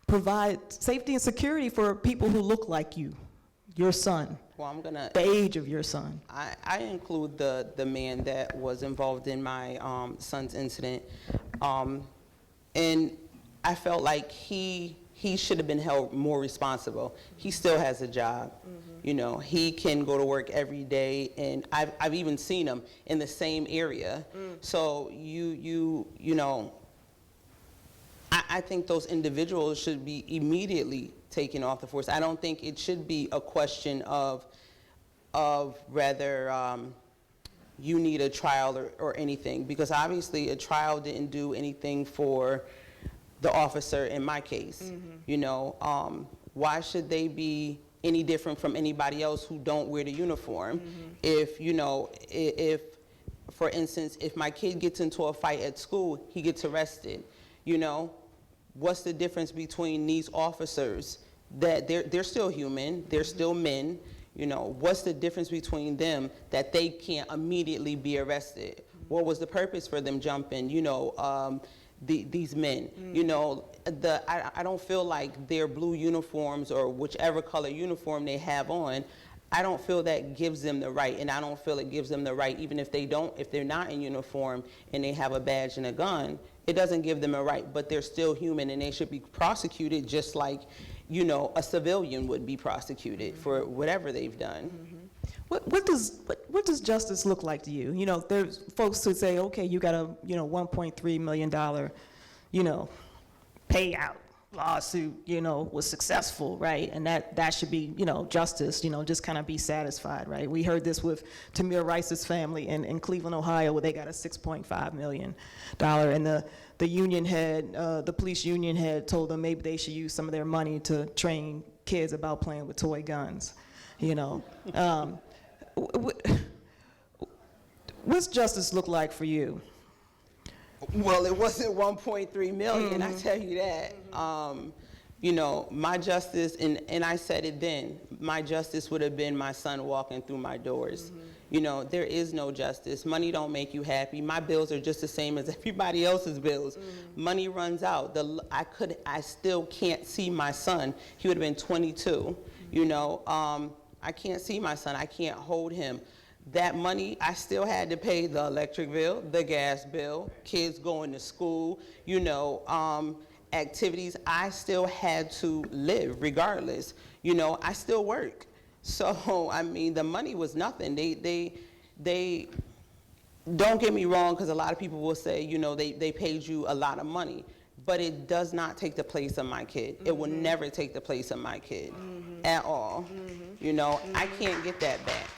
provide safety and security for people who look like you, your son? Well, the age of your son. I include the man that was involved in my son's incident, and I felt like he should have been held more responsible. He still has a job. You know, he can go to work every day, and I've even seen him in the same area. So you know, I think those individuals should be immediately taken off the force. I don't think it should be a question of whether you need a trial or anything, because obviously a trial didn't do anything for the officer in my case. You know, why should they be any different from anybody else who don't wear the uniform? If, you know, if for instance, if my kid gets into a fight at school, he gets arrested. You know, what's the difference between these officers? That they're still human, they're still men. You know, what's the difference between them that they can't immediately be arrested? What was the purpose for them jumping? You know, these men. You know, I don't feel like their blue uniforms or whichever color uniform they have on, I don't feel that gives them the right, and I don't feel it gives them the right, even if they're not in uniform and they have a badge and a gun, it doesn't give them a right, but they're still human and they should be prosecuted just like, you know, a civilian would be prosecuted for whatever they've done. What does justice look like to you? You know, there's folks who say, okay, you got a, you know, $1.3 million, you know, payout lawsuit, you know, was successful, right? And that should be, you know, justice, you know, just kind of be satisfied, right? We heard this with Tamir Rice's family in Cleveland, Ohio, where they got a $6.5 million. And the union head, the police union head told them maybe they should use some of their money to train kids about playing with toy guns, you know. What's justice look like for you? Well, it wasn't 1.3 million, I tell you that. You know, my justice, and I said it then, my justice would have been my son walking through my doors. You know, there is no justice. Money don't make you happy. My bills are just the same as everybody else's bills. Money runs out. I still can't see my son. He would have been 22. You know, I can't see my son. I can't hold him. That money, I still had to pay the electric bill, the gas bill, kids going to school, you know, activities. I still had to live regardless. You know, I still work. So, I mean, the money was nothing. They don't get me wrong, because a lot of people will say, you know, they paid you a lot of money. But it does not take the place of my kid. It will never take the place of my kid at all. You know, I can't get that back.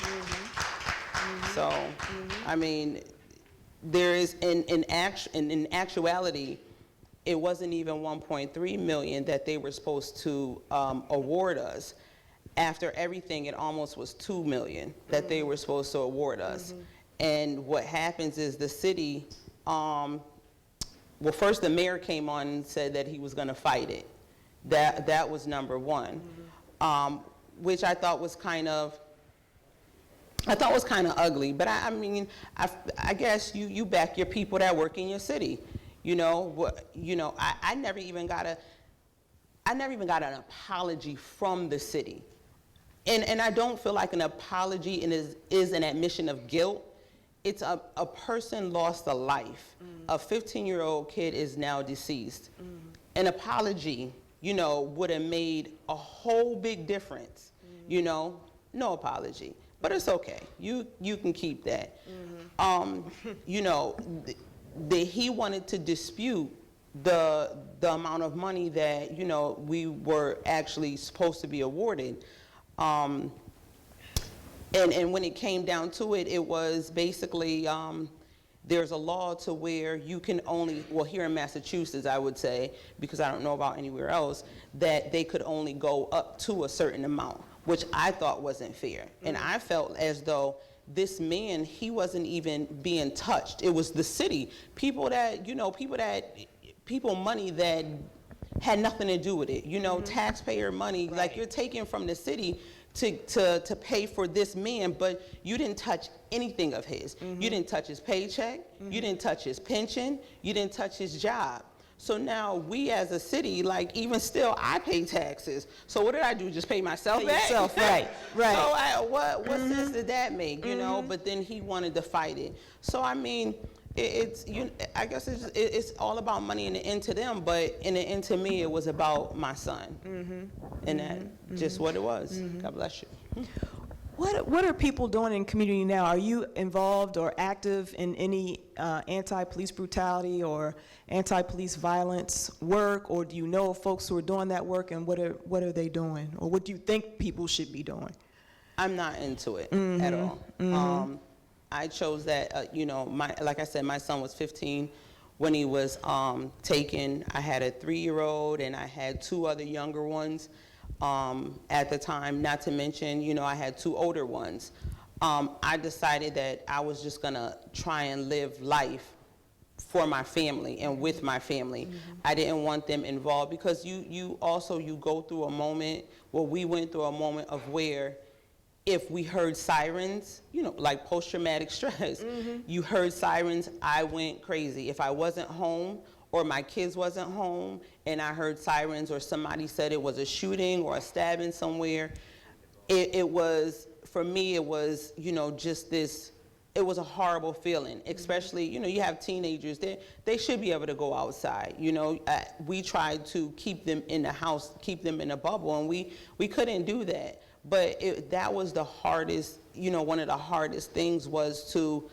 So, I mean, there is, in actuality, it wasn't even 1.3 million that they were supposed to award us. After everything, it almost was 2 million that they were supposed to award us. And what happens is the city, well, first the mayor came on and said that he was going to fight it. That was number one, which I thought was kind of ugly. But I mean, I guess you back your people that work in your city. You know, I never even got an apology from the city, and I don't feel like an apology is an admission of guilt. It's a person lost a life. A 15-year-old kid is now deceased. An apology, you know, would have made a whole big difference. You know, no apology, but it's okay. You can keep that. You know, he wanted to dispute the amount of money that, you know, we were actually supposed to be awarded. And when it came down to it, it was basically, there's a law to where you can only, well, here in Massachusetts, I would say, because I don't know about anywhere else, that they could only go up to a certain amount, which I thought wasn't fair. And I felt as though this man, he wasn't even being touched. It was the city, people money that had nothing to do with it. You know, taxpayer money, right. Like you're taking from the city to pay for this man, but you didn't touch anything of his. You didn't touch his paycheck, you didn't touch his pension, you didn't touch his job. So now we as a city, like even still, I pay taxes. So what did I do? Just pay myself back? Yourself, right. So what sense did that make, you know? But then he wanted to fight it. So I mean, I guess it's all about money in the end to them, but in the end to me, it was about my son. And that's just what it was. God bless you. What are people doing in community now? Are you involved or active in any anti-police brutality or anti-police violence work, or do you know folks who are doing that work, and what are they doing, or what do you think people should be doing? I'm not into it at all. I chose that, you know, like I said, my son was 15 when he was taken. I had a 3-year-old and I had 2 other younger ones at the time, not to mention, you know, I had 2 older ones. I decided that I was just gonna try and live life for my family and with my family. I didn't want them involved because you go through a moment, well, we went through a moment of where if we heard sirens, like post-traumatic stress, you heard sirens, I went crazy. If I wasn't home or my kids wasn't home and I heard sirens or somebody said it was a shooting or a stabbing somewhere, it was, for me, it was, just this, it was a horrible feeling, especially, you have teenagers, they should be able to go outside, we tried to keep them in the house, keep them in a bubble, and we couldn't do that. But that was the hardest, one of the hardest things was to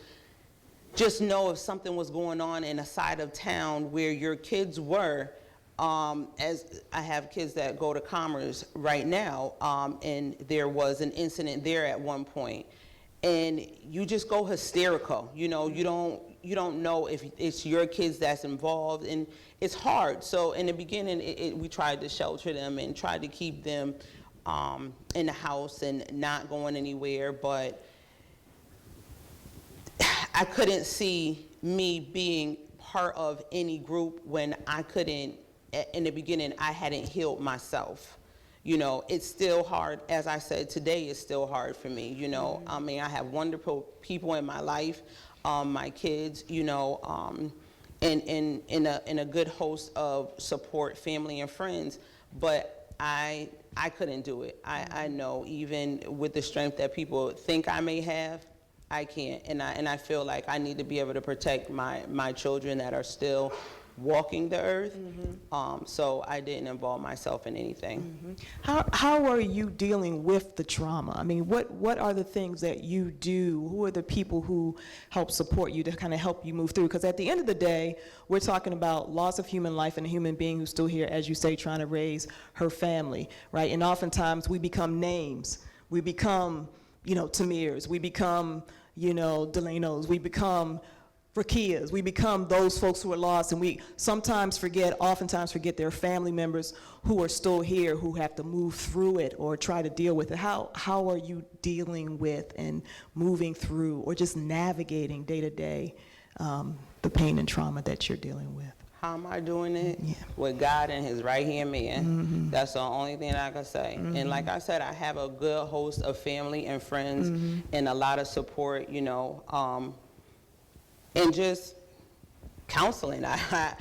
just know if something was going on in a side of town where your kids were, as I have kids that go to Commerce right now, and there was an incident there at one point, and you just go hysterical. You don't know if it's your kids that's involved, and it's hard. So in the beginning, we tried to shelter them and tried to keep them in the house and not going anywhere, but I couldn't see me being part of any group when I couldn't, in the beginning, I hadn't healed myself. It's still hard. As I said, today is still hard for me. I mean, I have wonderful people in my life, my kids, and in a good host of support, family and friends, but I couldn't do it. I know, even with the strength that people think I may have, I can't. And I feel like I need to be able to protect my children that are still walking the earth. So I didn't involve myself in anything. How are you dealing with the trauma? I mean, what are the things that you do? Who are the people who help support you to kind of help you move through? Because at the end of the day, we're talking about loss of human life and a human being who's still here, as you say, trying to raise her family, right? And oftentimes we become names. We become, Tamirs. We become, Delanos. We become Rakias. We become those folks who are lost, and we oftentimes forget their family members who are still here, who have to move through it or try to deal with it. How are you dealing with and moving through or just navigating day to day the pain and trauma that you're dealing with? How am I doing it? Yeah. With God and his right-hand man. That's the only thing I can say. And like I said, I have a good host of family and friends and a lot of support, and just counseling. I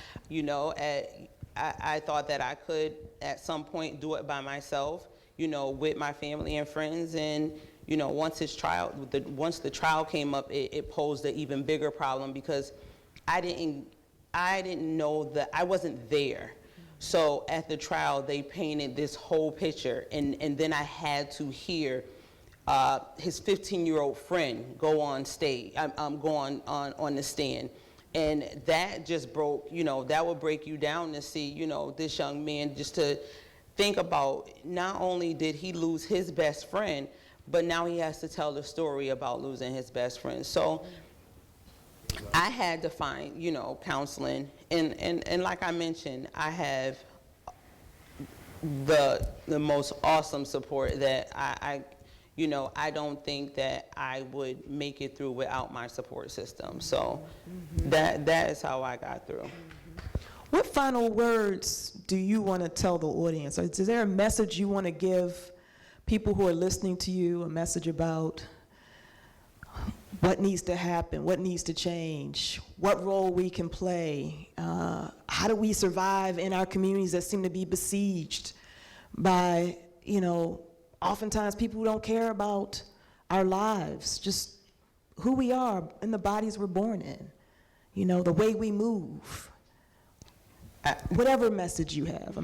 thought that I could at some point do it by myself, with my family and friends. And once the trial came up, it posed an even bigger problem because I didn't know that I wasn't there. So at the trial, they painted this whole picture, and then I had to hear his 15-year-old friend go on stage, go on the stand. And that just broke, that would break you down to see, this young man, just to think about, not only did he lose his best friend, but now he has to tell the story about losing his best friend. So I had to find, counseling. And like I mentioned, I have the most awesome support that I don't think that I would make it through without my support system. So that is how I got through. What final words do you want to tell the audience? Is there a message you want to give people who are listening to you, a message about what needs to happen, what needs to change, what role we can play? How do we survive in our communities that seem to be besieged by, oftentimes people who don't care about our lives, just who we are and the bodies we're born in, the way we move. Whatever message you have,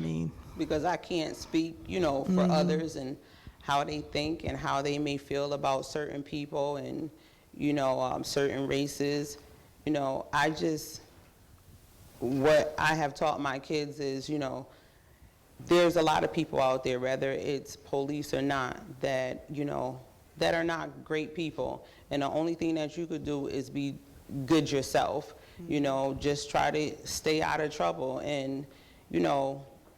Because I can't speak, for others and how they think and how they may feel about certain people and, certain races. What I have taught my kids is, there's a lot of people out there, whether it's police or not, that, that are not great people. And the only thing that you could do is be good yourself. Just try to stay out of trouble. And,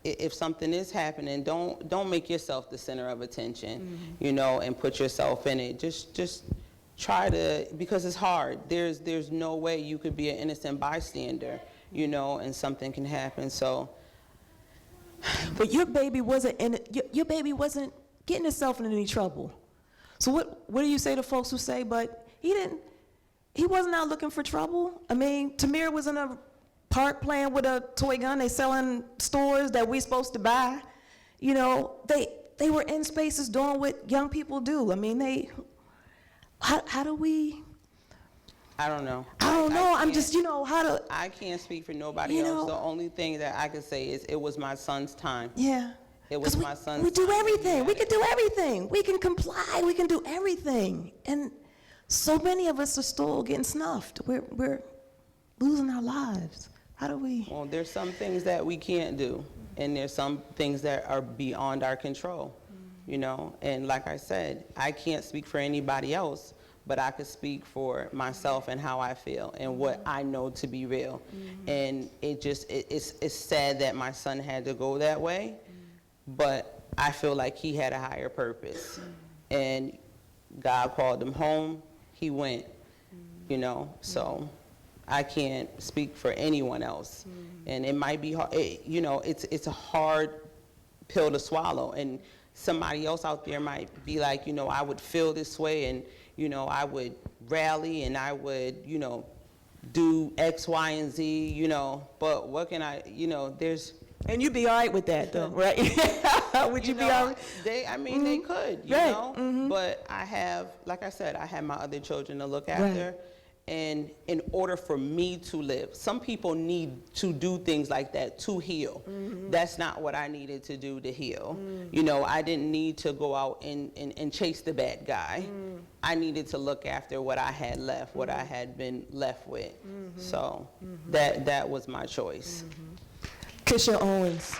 if something is happening, don't make yourself the center of attention, and put yourself in it. Just try to, because it's hard. There's no way you could be an innocent bystander, you know, and something can happen. So, But your baby wasn't your baby wasn't getting herself in any trouble. So what do you say to folks who say, but he wasn't out looking for trouble? I mean, Tamir was in a park playing with a toy gun. They sell in stores that we supposed to buy. You know, they were in spaces doing what young people do. I mean, how do we? I don't know. I don't know. I'm can't- just, you know, how to. I can't speak for nobody You else. know- The only thing that I could say is it was my son's time. Yeah. It was 'Cause my son's We do time. everything. We Yeah. can do everything. We can comply. We can do everything. And so many of us are still getting snuffed. We're losing our lives. How do we? Well, there's some things that we can't do, and there's some things that are beyond our control, you know? And like I said, I can't speak for anybody else, but I could speak for myself and how I feel and what I know to be real. And it's sad that my son had to go that way, but I feel like he had a higher purpose. And God called him home, he went, you know? So I can't speak for anyone else. And it might be hard, you know, it's a hard pill to swallow. And somebody else out there might be like, you know, I would feel this way, and, you know, I would rally and I would, you know, do X, Y, and Z, you know, but what can I, you know, there's. And you'd be all right with that, though, right? Would you be know, all right? They could, you Right. know, but I have, like I said, I have my other children to look after. And in order for me to live, some people need to do things like that to heal. That's not what I needed to do to heal. You know, I didn't need to go out and chase the bad guy. I needed to look after what I had left, what I had been left with. So that was my choice. Kesha Owens.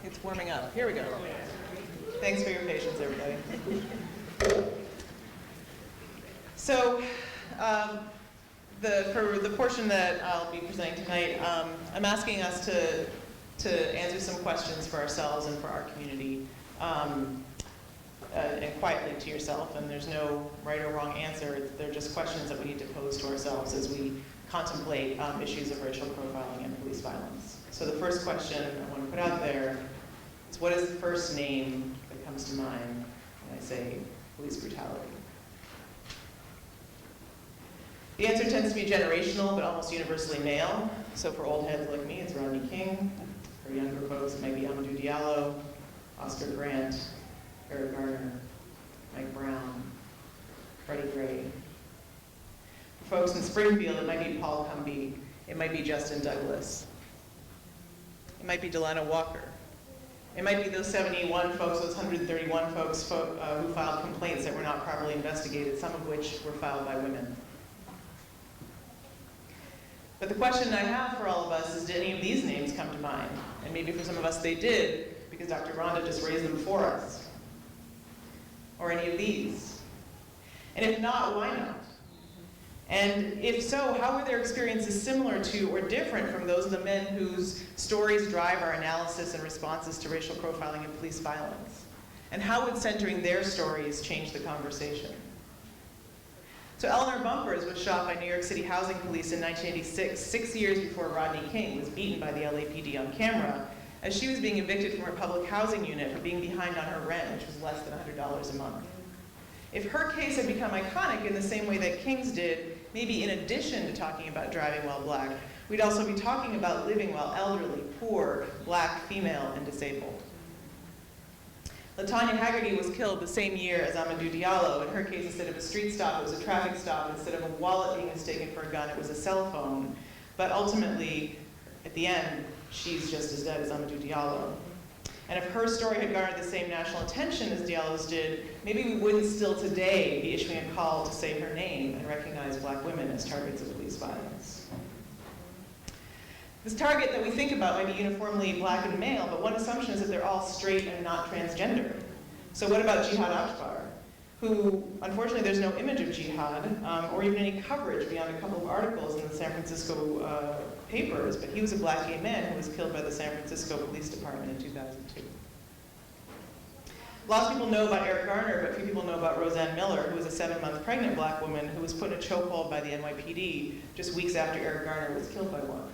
It's warming up. Here we go. Thanks for your patience, everybody. So, for the portion that I'll be presenting tonight, I'm asking us to answer some questions for ourselves and for our community, and quietly to yourself. And there's no right or wrong answer. They're just questions that we need to pose to ourselves as we contemplate issues of racial profiling and police violence. So the first question I want to put out there is, what is the first name that comes to mind when I say police brutality? The answer tends to be generational, but almost universally male. So for old heads like me, it's Rodney King. For younger folks, it might be Amadou Diallo, Oscar Grant, Eric Garner, Mike Brown, Freddie Gray. For folks in Springfield, it might be Paul Cumby. It might be Justin Douglas. It might be Delano Walker. It might be those 71 folks, those 131 folks who filed complaints that were not properly investigated, some of which were filed by women. But the question I have for all of us is, did any of these names come to mind? And maybe for some of us they did, because Dr. Rhonda just raised them for us. Or any of these. And if not, why not? And if so, how were their experiences similar to or different from those of the men whose stories drive our analysis and responses to racial profiling and police violence? And how would centering their stories change the conversation? So Eleanor Bumpers was shot by New York City Housing Police in 1986, 6 years before Rodney King was beaten by the LAPD on camera, as she was being evicted from her public housing unit for being behind on her rent, which was less than $100 a month. If her case had become iconic in the same way that King's did, maybe in addition to talking about driving while black, we'd also be talking about living while elderly, poor, black, female, and disabled. LaTanya Haggerty was killed the same year as Amadou Diallo. In her case, instead of a street stop, it was a traffic stop. Instead of a wallet being mistaken for a gun, it was a cell phone. But ultimately, at the end, she's just as dead as Amadou Diallo. And if her story had garnered the same national attention as Diallo's did, maybe we wouldn't still today be issuing a call to say her name and recognize Black women as targets of police violence. This target that we think about might be uniformly Black and male, but one assumption is that they're all straight and not transgender. So what about Jihad Akbar, who, unfortunately, there's no image of Jihad, or even any coverage beyond a couple of articles in the San Francisco papers, but he was a Black gay man who was killed by the San Francisco Police Department in 2002. Lots of people know about Eric Garner, but few people know about Roseanne Miller, who was a 7-month pregnant Black woman who was put in a chokehold by the NYPD just weeks after Eric Garner was killed by one.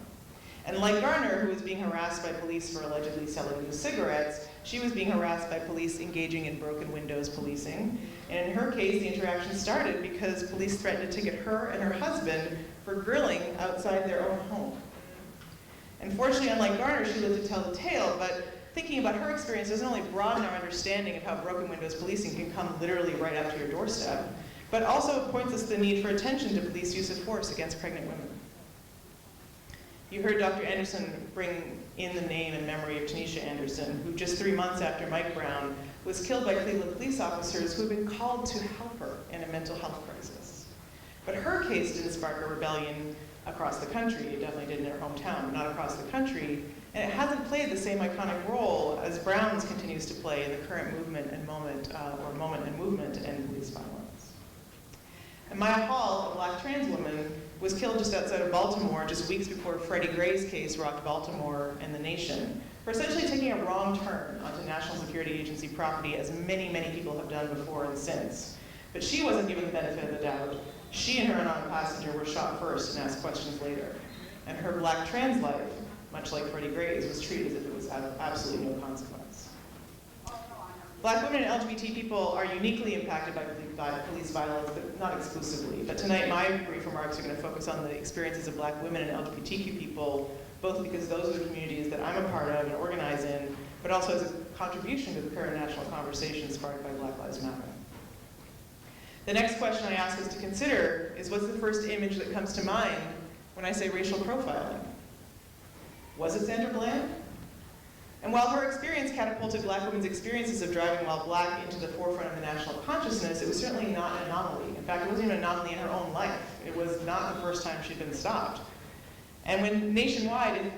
And like Garner, who was being harassed by police for allegedly selling new cigarettes, she was being harassed by police engaging in broken windows policing. And in her case, the interaction started because police threatened to ticket her and her husband for grilling outside their own home. And fortunately, unlike Garner, she lived to tell the tale, but thinking about her experience doesn't only broaden our understanding of how broken windows policing can come literally right up to your doorstep, but also points us to the need for attention to police use of force against pregnant women. You heard Dr. Anderson bring in the name and memory of Tanisha Anderson, who just 3 months after Mike Brown was killed by Cleveland police officers who had been called to help her in a mental health crisis. But her case didn't spark a rebellion across the country. It definitely did in her hometown, but not across the country. And it hasn't played the same iconic role as Brown's continues to play in the current movement and moment, or moment and movement to end police violence. And Maya Hall, a Black trans woman, was killed just outside of Baltimore just weeks before Freddie Gray's case rocked Baltimore and the nation for essentially taking a wrong turn onto National Security Agency property, as many, many people have done before and since. But she wasn't given the benefit of the doubt. She and her unarmed passenger were shot first and asked questions later. And her Black trans life, much like Freddie Gray's, was treated as if it was absolutely no consequence. Black women and LGBT people are uniquely impacted by police violence, but not exclusively. But tonight, my brief remarks are going to focus on the experiences of Black women and LGBTQ people, both because those are the communities that I'm a part of and organize in, but also as a contribution to the current national conversation sparked by Black Lives Matter. The next question I ask us to consider is, what's the first image that comes to mind when I say racial profiling? Was it Sandra Bland? And while her experience catapulted Black women's experiences of driving while Black into the forefront of the national consciousness, it was certainly not an anomaly. In fact, it wasn't even an anomaly in her own life. It was not the first time she'd been stopped. And when nationwide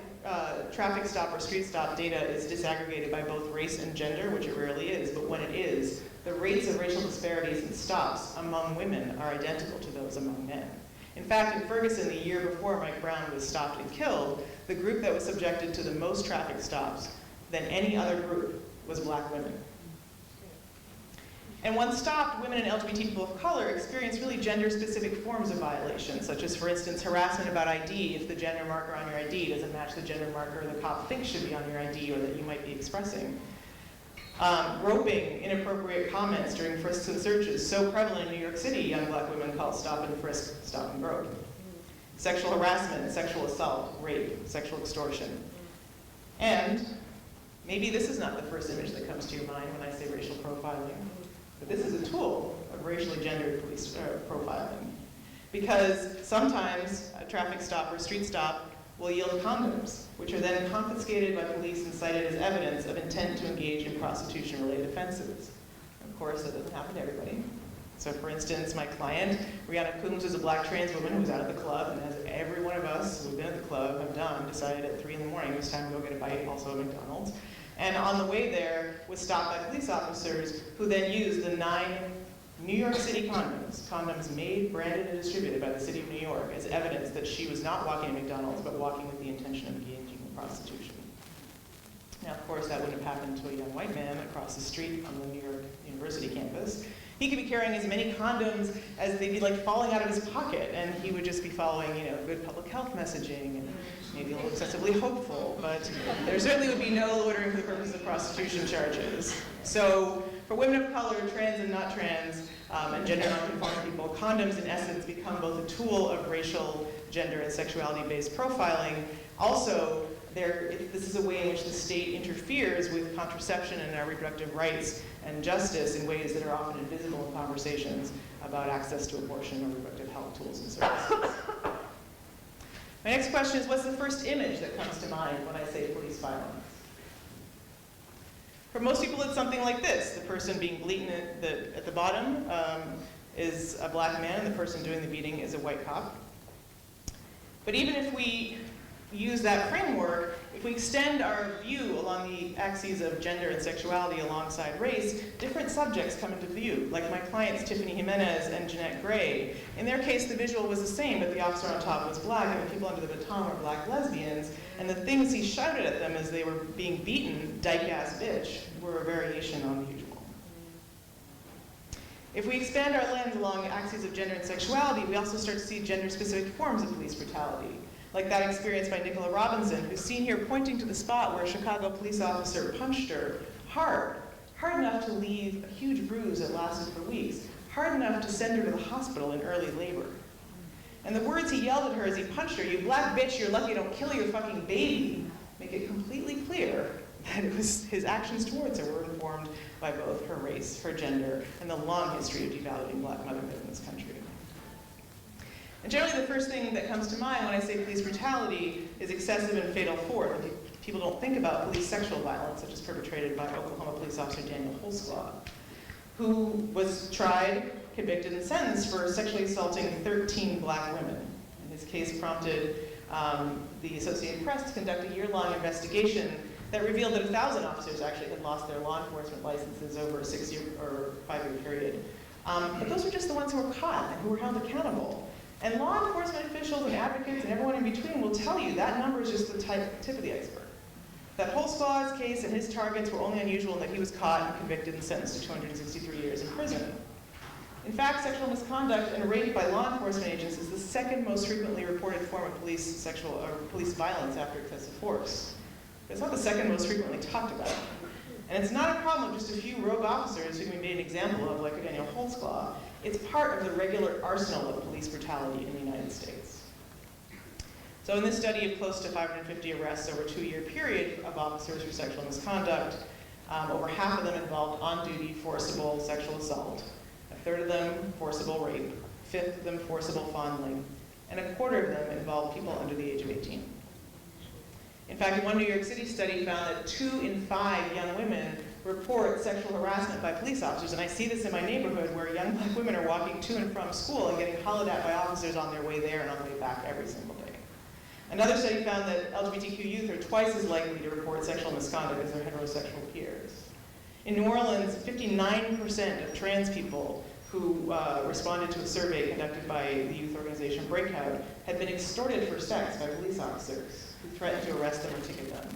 traffic stop or street stop data is disaggregated by both race and gender, which it rarely is, but when it is, the rates of racial disparities in stops among women are identical to those among men. In fact, in Ferguson, the year before Mike Brown was stopped and killed, the group that was subjected to the most traffic stops than any other group was Black women. And once stopped, women and LGBT people of color experienced really gender-specific forms of violations, such as, for instance, harassment about ID if the gender marker on your ID doesn't match the gender marker the cop thinks should be on your ID or that you might be expressing. Groping, inappropriate comments during frisks and searches, so prevalent in New York City, young Black women call stop and frisk, stop and grope. Sexual harassment, sexual assault, rape, sexual extortion. And maybe this is not the first image that comes to your mind when I say racial profiling, but this is a tool of racially gendered police profiling. Because sometimes a traffic stop or street stop will yield condoms, which are then confiscated by police and cited as evidence of intent to engage in prostitution-related offenses. Of course, that doesn't happen to everybody. So for instance, my client, Rihanna Coombs, was a Black trans woman who was out at the club, and as every one of us who've been at the club have done, decided at 3 in the morning it was time to go get a bite, also at McDonald's. And on the way there, was stopped by police officers who then used the 9 New York City condoms made, branded, and distributed by the city of New York as evidence that she was not walking to McDonald's, but walking with the intention of engaging in prostitution. Now, of course, that wouldn't have happened to a young white man across the street on the New York University campus. He could be carrying as many condoms as they'd be like falling out of his pocket, and he would just be following, good public health messaging, and maybe a little excessively hopeful, but there certainly would be no loitering for the purpose of prostitution charges. So for women of color, trans and not trans, and gender nonconforming people, condoms in essence become both a tool of racial, gender, and sexuality-based profiling. Also, this is a way in which the state interferes with contraception and our reproductive rights and justice in ways that are often invisible in conversations about access to abortion or reproductive health tools and services. My next question is, what's the first image that comes to mind when I say police violence? For most people, it's something like this. The person being beaten at the bottom is a black man, and the person doing the beating is a white cop. But even if we use that framework, if we extend our view along the axes of gender and sexuality alongside race, different subjects come into view, like my clients Tiffany Jimenez and Jeanette Gray. In their case, the visual was the same, but the officer on top was black, and the people under the baton were black lesbians, and the things he shouted at them as they were being beaten, dyke-ass bitch, were a variation on the usual. If we expand our lens along the axes of gender and sexuality, we also start to see gender-specific forms of police brutality, like that experienced by Nicola Robinson, who's seen here pointing to the spot where a Chicago police officer punched her hard enough to leave a huge bruise that lasted for weeks, hard enough to send her to the hospital in early labor. And the words he yelled at her as he punched her, "You black bitch, you're lucky I don't kill your fucking baby," make it completely clear that it was his actions towards her were informed by both her race, her gender, and the long history of devaluing black motherhood in this country. And generally the first thing that comes to mind when I say police brutality is excessive and fatal force. People don't think about police sexual violence, such as perpetrated by Oklahoma police officer Daniel Holsclaw, who was tried, convicted, and sentenced for sexually assaulting 13 black women. And his case prompted the Associated Press to conduct a year-long investigation that revealed that 1,000 officers actually had lost their law enforcement licenses over a 6-year or 5-year period. But those were just the ones who were caught and who were held accountable. And law enforcement officials and advocates and everyone in between will tell you that number is just the tip of the iceberg. That Holsclaw's case and his targets were only unusual in that he was caught and convicted and sentenced to 263 years in prison. In fact, sexual misconduct and rape by law enforcement agents is the second most frequently reported form of police violence after excessive force. But it's not the second most frequently talked about. And it's not a problem of just a few rogue officers who can be made an example of, like Daniel Holsclaw. It's part of the regular arsenal of police brutality in the United States. So in this study of close to 550 arrests over a 2-year period of officers for sexual misconduct, over half of them involved on-duty forcible sexual assault, a third of them forcible rape, a fifth of them forcible fondling, and a quarter of them involved people under the age of 18. In fact, one New York City study found that 2 in 5 young women report sexual harassment by police officers, and I see this in my neighborhood where young black women are walking to and from school and getting hollered at by officers on their way there and on the way back every single day. Another study found that LGBTQ youth are twice as likely to report sexual misconduct as their heterosexual peers. In New Orleans, 59% of trans people who responded to a survey conducted by the youth organization Breakout had been extorted for sex by police officers who threatened to arrest them or ticket them.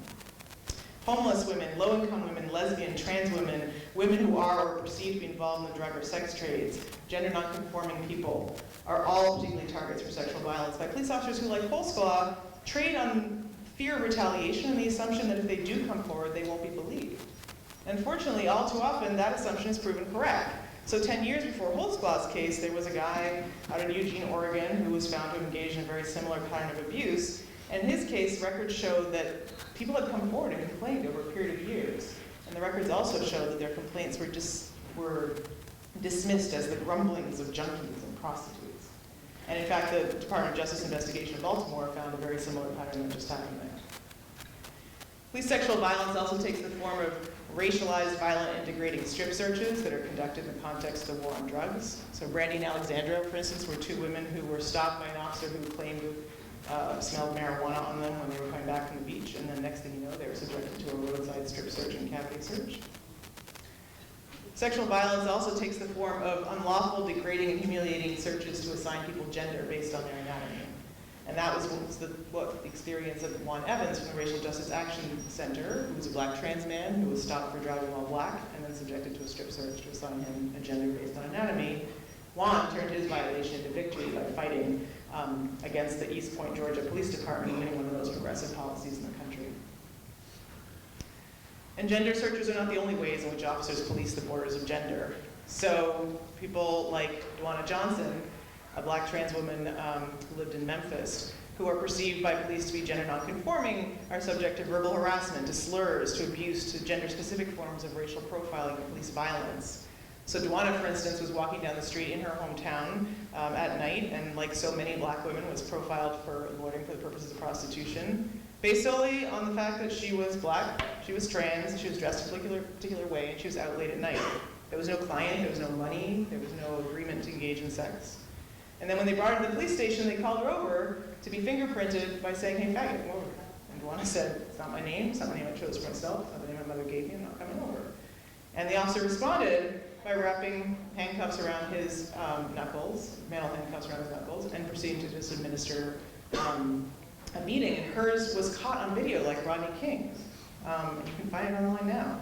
Homeless women, low-income women, lesbian, trans women, women who are or are perceived to be involved in the drug or sex trades, gender non-conforming people are all particularly targets for sexual violence by police officers who, like Holsclaw, trade on fear of retaliation and the assumption that if they do come forward, they won't be believed. Unfortunately, all too often, that assumption is proven correct. So 10 years before Holsclaw's case, there was a guy out in Eugene, Oregon, who was found to have engaged in a very similar pattern of abuse. And in his case, records showed that people had come forward and complained over a period of years. And the records also showed that their complaints were dismissed as the grumblings of junkies and prostitutes. And in fact, the Department of Justice investigation in Baltimore found a very similar pattern that just happened there. Police sexual violence also takes the form of racialized, violent, and degrading strip searches that are conducted in the context of the war on drugs. So Brandy and Alexandra, for instance, were 2 women who were stopped by an officer who claimed to smelled marijuana on them when they were coming back from the beach, and then next thing you know, they were subjected to a roadside strip search and cavity search. Sexual violence also takes the form of unlawful, degrading, and humiliating searches to assign people gender based on their anatomy. And that was what the experience of Juan Evans from the Racial Justice Action Center, who was a black trans man who was stopped for driving while black and then subjected to a strip search to assign him a gender based on anatomy. Juan turned his violation into victory by fighting against the East Point, Georgia Police Department, winning one of those progressive policies in the country. And gender searches are not the only ways in which officers police the borders of gender. So people like Dwana Johnson, a black trans woman who lived in Memphis, who are perceived by police to be gender nonconforming, are subject to verbal harassment, to slurs, to abuse, to gender-specific forms of racial profiling and police violence. So Dwana, for instance, was walking down the street in her hometown at night, and like so many black women, was profiled for loitering for the purposes of prostitution. based solely on the fact that she was black, she was trans, she was dressed a particular way, and she was out late at night. There was no client, there was no money, there was no agreement to engage in sex. And then when they brought her to the police station, they called her over to be fingerprinted by saying, "Hey, faggot, come over." And Duana said, "It's not my name, it's not the name I chose for myself, it's not the name my mother gave me, I'm not coming over." And the officer responded by wrapping handcuffs around his knuckles, metal handcuffs around his knuckles, and proceeding to just administer a beating. And hers was caught on video like Rodney King's. And you can find it online now.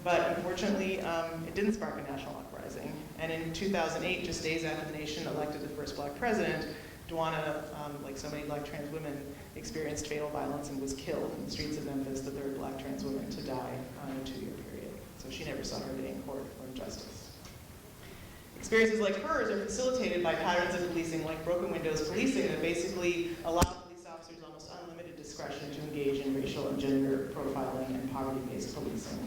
But unfortunately, it didn't spark a national uprising. And in 2008, just days after the nation elected the first black president, Duana, like so many black trans women, experienced fatal violence and was killed in the streets of Memphis, the third black trans woman to die in a 2-year period. So she never saw her day in court for injustice. Experiences like hers are facilitated by patterns of policing like broken windows policing that basically allow police officers almost unlimited discretion to engage in racial and gender profiling and poverty-based policing.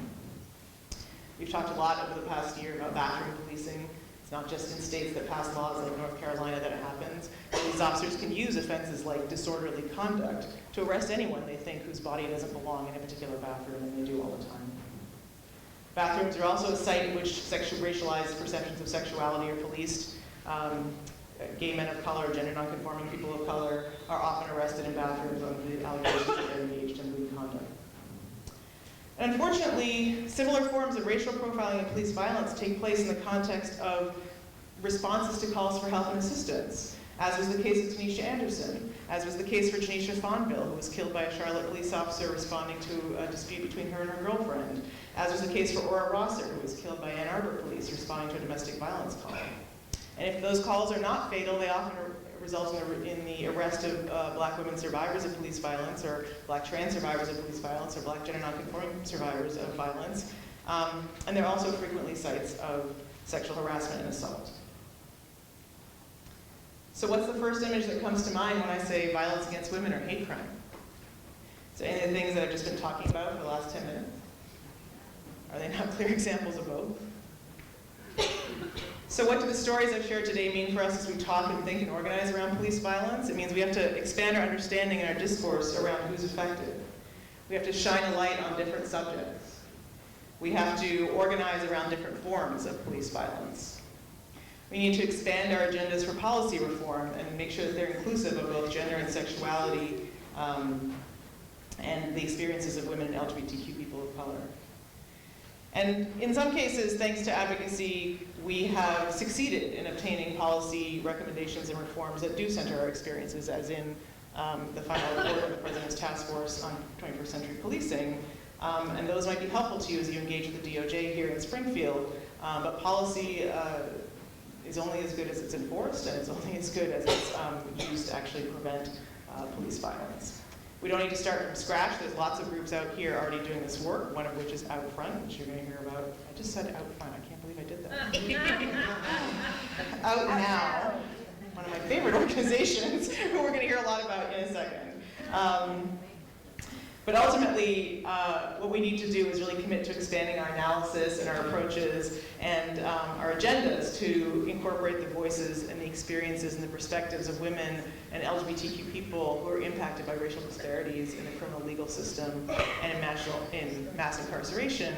We've talked a lot over the past year about bathroom policing. It's not just in states that pass laws like North Carolina that it happens. Police officers can use offenses like disorderly conduct to arrest anyone they think whose body doesn't belong in a particular bathroom, and they do all the time. Bathrooms are also a site in which racialized perceptions of sexuality are policed. Gay men of color, gender nonconforming people of color are often arrested in bathrooms on the allegations that they're engaged in lewd conduct. And unfortunately, similar forms of racial profiling and police violence take place in the context of responses to calls for help and assistance, as was the case with Tanisha Anderson, as was the case for Janisha Fonville, who was killed by a Charlotte police officer responding to a dispute between her and her girlfriend, as was the case for Ora Rosser, who was killed by Ann Arbor police responding to a domestic violence call. And if those calls are not fatal, they often result in the arrest of black women survivors of police violence, or black trans survivors of police violence, or black gender nonconforming survivors of violence. And they're also frequently sites of sexual harassment and assault. So what's the first image that comes to mind when I say violence against women or hate crime? So any of the things that I've just been talking about for the last 10 minutes? Are they not clear examples of both? So what do the stories I've shared today mean for us as we talk and think and organize around police violence? It means we have to expand our understanding and our discourse around who's affected. We have to shine a light on different subjects. We have to organize around different forms of police violence. We need to expand our agendas for policy reform and make sure that they're inclusive of both gender and sexuality and the experiences of women and LGBTQ people of color. And in some cases, thanks to advocacy, we have succeeded in obtaining policy recommendations and reforms that do center our experiences, as in the final report of the President's Task Force on 21st Century Policing. And those might be helpful to you as you engage with the DOJ here in Springfield. But policy is only as good as it's enforced, and it's only as good as it's used to actually prevent police violence. We don't need to start from scratch. There's lots of groups out here already doing this work, one of which is Out Front, which you're going to hear about. I just said Out Front. I can't believe I did that. Out Now, one of my favorite organizations, who we're going to hear a lot about in a second. But ultimately, what we need to do is really commit to expanding our analysis and our approaches and our agendas to incorporate the voices and the experiences and the perspectives of women and LGBTQ people who are impacted by racial disparities in the criminal legal system and in mass incarceration.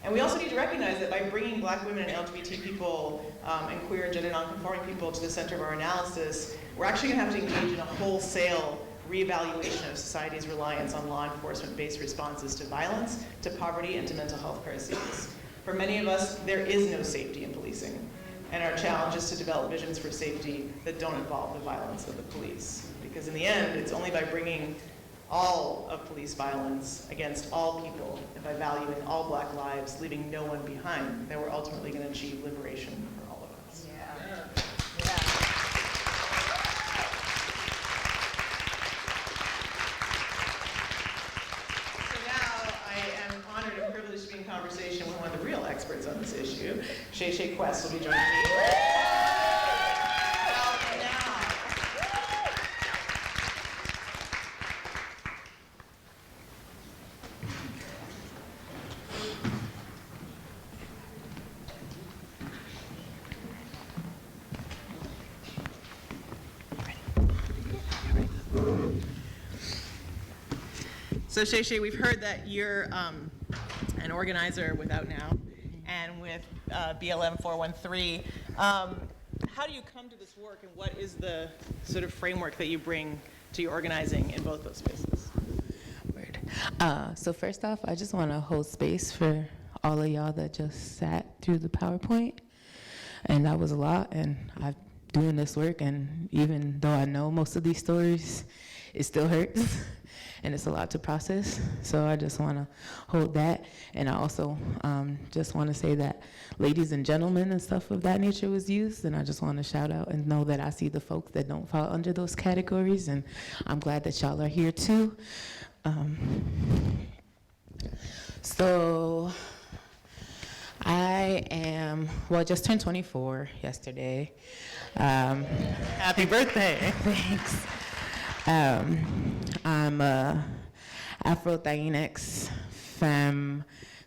And we also need to recognize that by bringing black women and LGBT people and queer and gender nonconforming people to the center of our analysis, we're actually going to have to engage in a wholesale reevaluation of society's reliance on law enforcement-based responses to violence, to poverty, and to mental health crises. For many of us, there is no safety in policing, and our challenge is to develop visions for safety that don't involve the violence of the police. Because in the end, it's only by bringing all of police violence against all people, and by valuing all black lives, leaving no one behind, that we're ultimately going to achieve liberation for all of us. Conversation with one of the real experts on this issue. ShaeShae Quest will be joining me. So ShaeShae, we've heard that you're an organizer with Out Now and with BLM 413. How do you come to this work, and what is the sort of framework that you bring to your organizing in both those spaces? Word. So first off, I just want to hold space for all of y'all that just sat through the PowerPoint, and that was a lot, and I'm doing this work, and even though I know most of these stories, it still hurts, and it's a lot to process, so I just want to hold that, and I also just want to say that ladies and gentlemen and stuff of that nature was used, and I just want to shout out and know that I see the folks that don't fall under those categories, and I'm glad that y'all are here too. So I am, well, just turned 24 yesterday. Happy birthday. Thanks. I'm a Afro-Latinx, femme,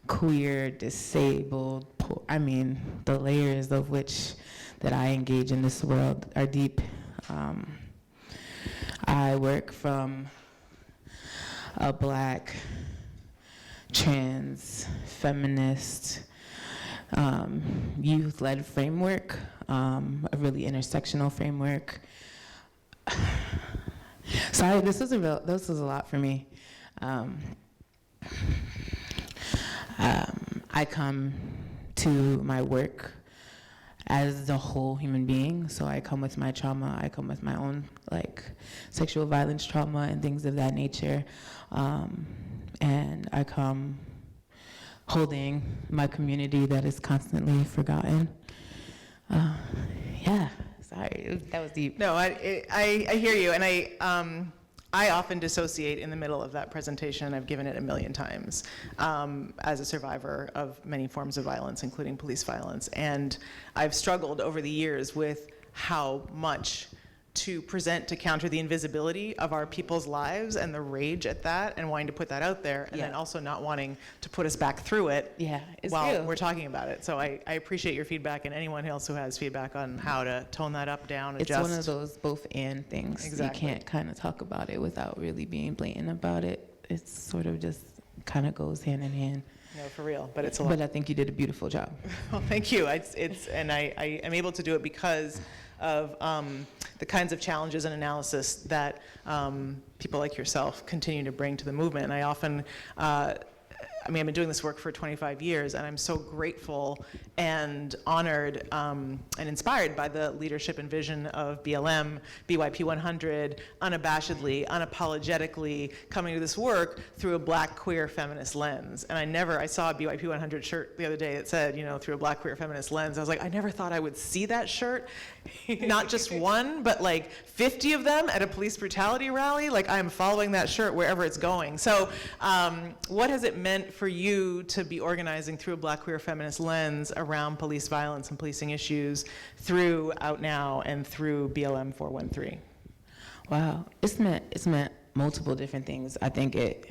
queer, disabled, the layers of which that I engage in this world are deep. I work from a Black, trans, feminist, youth-led framework, a really intersectional framework. Sorry, this was a lot for me. I come to my work as a whole human being, so I come with my trauma, I come with my own sexual violence trauma and things of that nature, and I come holding my community that is constantly forgotten. Yeah, sorry, that was deep. No, I hear you, and I often dissociate in the middle of that presentation. I've given it 1,000,000 times as a survivor of many forms of violence, including police violence. And I've struggled over the years with how much to present to counter the invisibility of our people's lives and the rage at that, and wanting to put that out there, and then also not wanting to put us back through it while real. we're talking about it. So I appreciate your feedback, and anyone else who has feedback on how to tone that up, down, adjust. It's one of those both and things. Exactly. You can't kind of talk about it without really being blatant about it. It's sort of just kind of goes hand in hand. No, for real, but it's a lot. But I think you did a beautiful job. Well, thank you. And I am able to do it because of the kinds of challenges and analysis that people like yourself continue to bring to the movement. And I often, I've been doing this work for 25 years, and I'm so grateful and honored and inspired by the leadership and vision of BLM, BYP 100, unabashedly, unapologetically coming to this work through a Black queer feminist lens. And I saw a BYP 100 shirt the other day that said, through a Black queer feminist lens. I was like, I never thought I would see that shirt. Not just one, but 50 of them at a police brutality rally. I'm following that shirt wherever it's going. So what has it meant for you to be organizing through a Black queer feminist lens around police violence and policing issues through Out Now and through BLM 413? Wow, it's meant multiple different things. I think it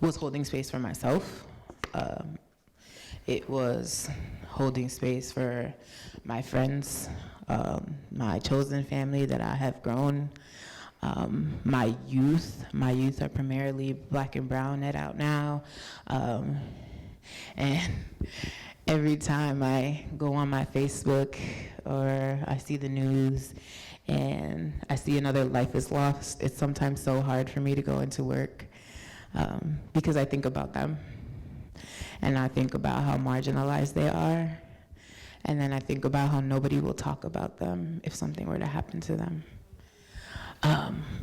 was holding space for myself. It was holding space for my friends, my chosen family that I have grown. My youth are primarily Black and brown at Out Now. And every time I go on my Facebook or I see the news and I see another life is lost, it's sometimes so hard for me to go into work because I think about them. And I think about how marginalized they are. And then I think about how nobody will talk about them if something were to happen to them.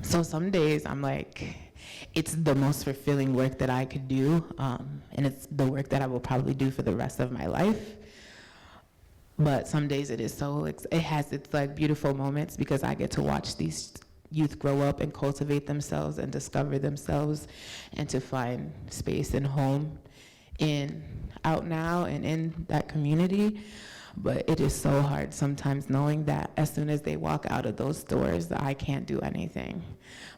So some days I'm like, it's the most fulfilling work that I could do, and it's the work that I will probably do for the rest of my life. But some days it has its beautiful moments because I get to watch these youth grow up and cultivate themselves and discover themselves and to find space and home in Out Now and in that community. But it is so hard sometimes knowing that as soon as they walk out of those doors, I can't do anything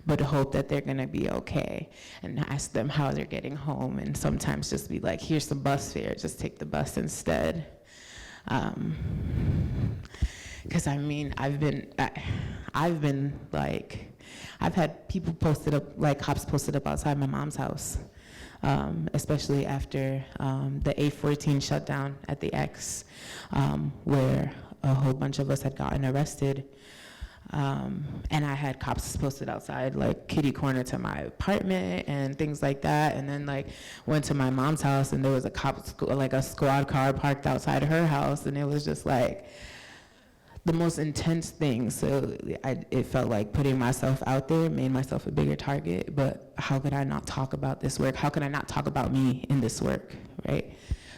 but hope that they're gonna be okay and ask them how they're getting home, and sometimes just be like, here's some bus fare, just take the bus instead. Because I've been I've had people posted up, like cops posted up outside my mom's house, especially after the A14 shutdown at the X, where a whole bunch of us had gotten arrested. And I had cops posted outside, like kitty corner to my apartment and things like that. And then like went to my mom's house and there was a squad car parked outside her house, and it was just like the most intense thing. So it felt like putting myself out there made myself a bigger target. But how could I not talk about this work? How could I not talk about me in this work, right?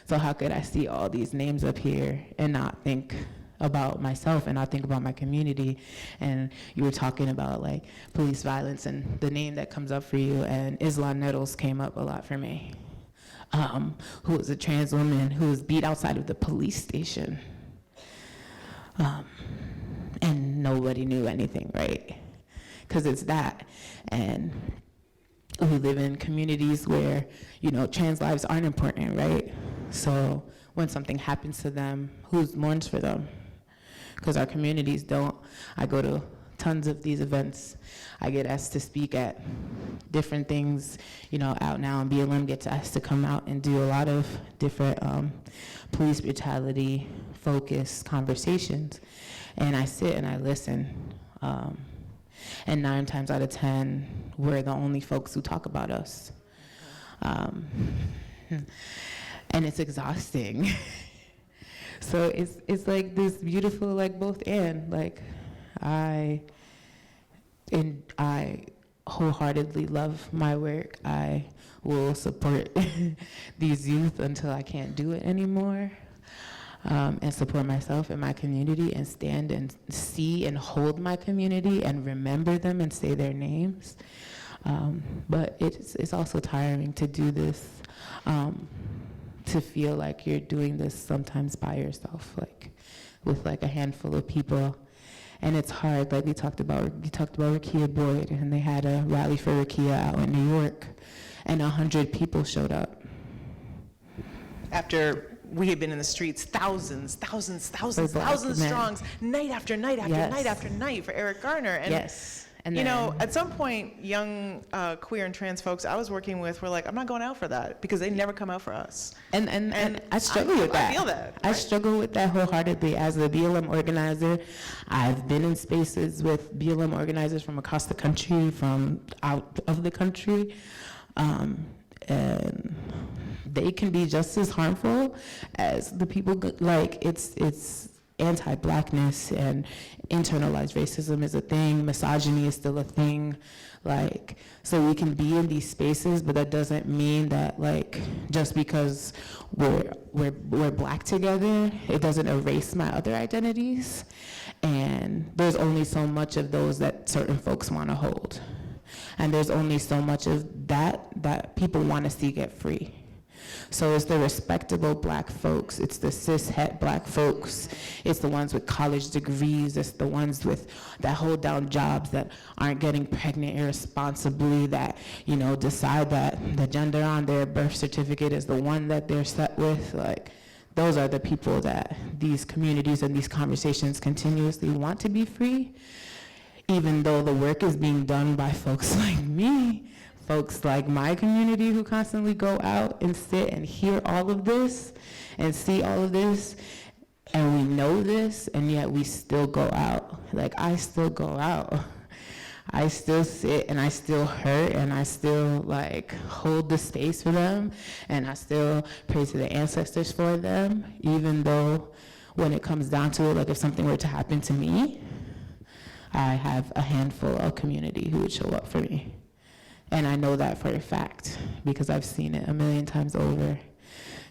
So how could I see all these names up here and not think about myself and not think about my community? And you were talking about like police violence, and the name that comes up for you, and Isla Nettles came up a lot for me, who was a trans woman who was beat outside of the police station. And nobody knew anything, right? Because it's that. And we live in communities where, you know, trans lives aren't important, right? So when something happens to them, who mourns for them? Because our communities don't. I go to tons of these events. I get asked to speak at different things, you know, out now, and BLM gets asked to come out and do a lot of different police brutality focused conversations. And I sit and I listen. And 9 times out of 10, we're the only folks who talk about us. And it's exhausting. So it's like this beautiful, like both and, like I wholeheartedly love my work. I will support these youth until I can't do it anymore, and support myself and my community and stand and see and hold my community and remember them and say their names. But it's also tiring to do this, to feel like you're doing this sometimes by yourself, like with like a handful of people. And it's hard, like you talked about Rakia Boyd, and they had a rally for Rakia out in New York, and 100 people showed up. After we had been in the streets, thousands strong, night after night after Yes. night after night for Eric Garner. And Yes. And you then, know, at some point, young queer and trans folks I was working with were like, I'm not going out for that, because they never come out for us. and I struggle with that. I feel that. I right? struggle with that wholeheartedly. As a BLM organizer, I've been in spaces with BLM organizers from across the country, from out of the country, and they can be just as harmful as the people. Like it's anti-blackness and internalized racism is a thing. Misogyny is still a thing. Like, so we can be in these spaces, but that doesn't mean that, like, just because we're black together, it doesn't erase my other identities. And there's only so much of those that certain folks want to hold. And there's only so much of that people want to see get free. So it's the respectable black folks, it's the cis-het black folks, it's the ones with college degrees, it's the ones that hold down jobs, that aren't getting pregnant irresponsibly, that, you know, decide that the gender on their birth certificate is the one that they're set with. Like, those are the people that these communities and these conversations continuously want to be free, even though the work is being done by folks like me, folks like my community who constantly go out and sit and hear all of this and see all of this, and we know this, and yet we still go out. Like, I still go out. I still sit and I still hurt and I still like hold the space for them, and I still pray to the ancestors for them, even though when it comes down to it, like if something were to happen to me, I have a handful of community who would show up for me. And I know that for a fact because I've seen it a million times over.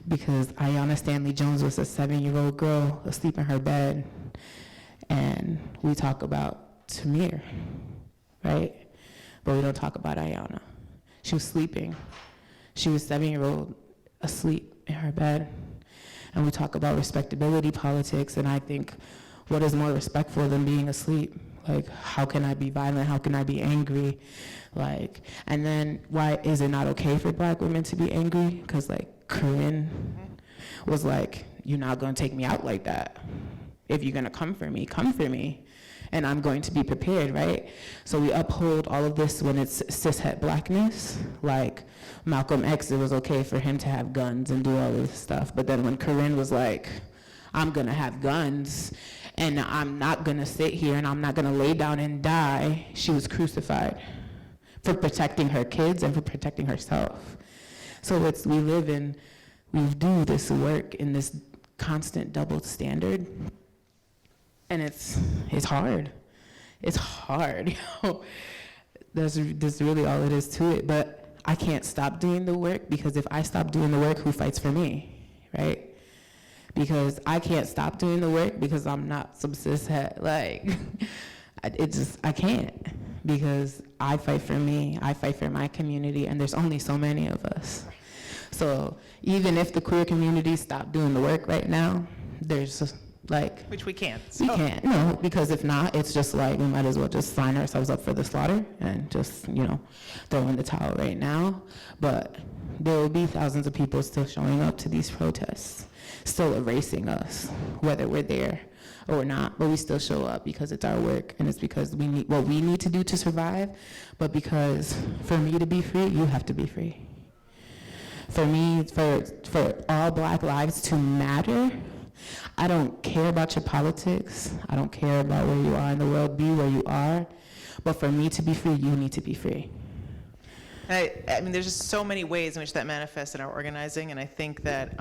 Because Ayanna Stanley Jones was a 7-year-old girl asleep in her bed. And we talk about Tamir, right? But we don't talk about Ayanna. She was sleeping. She was 7-year-old asleep in her bed. And we talk about respectability politics, and I think, what is more respectful than being asleep? Like, how can I be violent? How can I be angry? Like, and then why is it not okay for black women to be angry? Because like Corinne was like, you're not gonna take me out like that. If you're gonna come for me, come for me. and I'm going to be prepared, right? So we uphold all of this when it's cishet blackness. Like Malcolm X, it was okay for him to have guns and do all of this stuff. But then when Corinne was like, I'm gonna have guns and I'm not gonna sit here and I'm not gonna lay down and die, she was crucified for protecting her kids and for protecting herself. So we do this work in this constant double standard. And it's hard. It's hard. That's really all it is to it. But I can't stop doing the work, because if I stop doing the work, who fights for me, right? Because I can't stop doing the work because I'm not some cishet. Like, I can't, because I fight for me, I fight for my community, and there's only so many of us. So even if the queer community stopped doing the work right now, there's like, Which we can't. we can't, no, because if not, it's just like, we might as well just sign ourselves up for the slaughter and just, throw in the towel right now. But there will be thousands of people still showing up to these protests, still erasing us, whether we're there or not, but we still show up because it's our work, and it's because we need what we need to do to survive, but because for me to be free, you have to be free. For me, for all Black lives to matter, I don't care about your politics. I don't care about where you are in the world. Be where you are. But for me to be free, you need to be free. I mean, there's just so many ways in which that manifests in our organizing, and I think that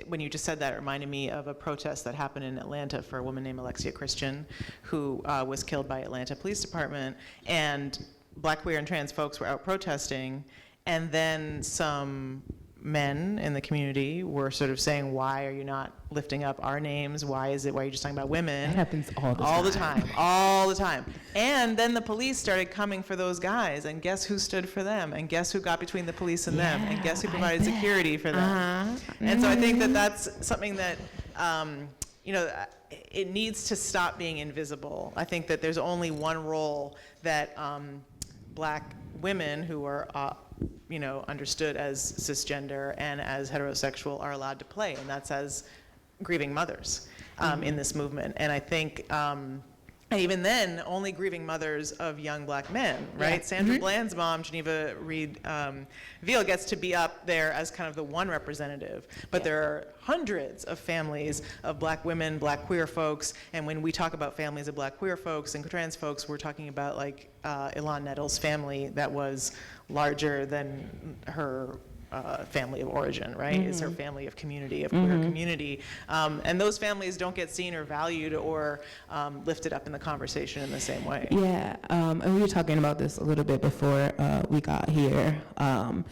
when you just said that, it reminded me of a protest that happened in Atlanta for a woman named Alexia Christian, who was killed by Atlanta Police Department, and Black, queer, and trans folks were out protesting, and then some men in the community were sort of saying, why are you not lifting up our names? Why are you just talking about women? That happens all the time. And then the police started coming for those guys, and guess who stood for them? And guess who got between the police and them? And guess who provided security for them? And so I think that that's something that, it needs to stop being invisible. I think that there's only one role that Black women who are understood as cisgender and as heterosexual are allowed to play, and that's as grieving mothers in this movement. And I think, and even then, only grieving mothers of young Black men, right? Yeah. Sandra Bland's mom, Geneva Reed Veal, gets to be up there as kind of the one representative, but there are hundreds of families of Black women, Black queer folks, and when we talk about families of Black queer folks and trans folks, we're talking about like Ilan Nettles' family that was larger than her family of origin, right? Is her family of community, of queer community. And those families don't get seen or valued or lifted up in the conversation in the same way. Yeah, and we were talking about this a little bit before we got here, and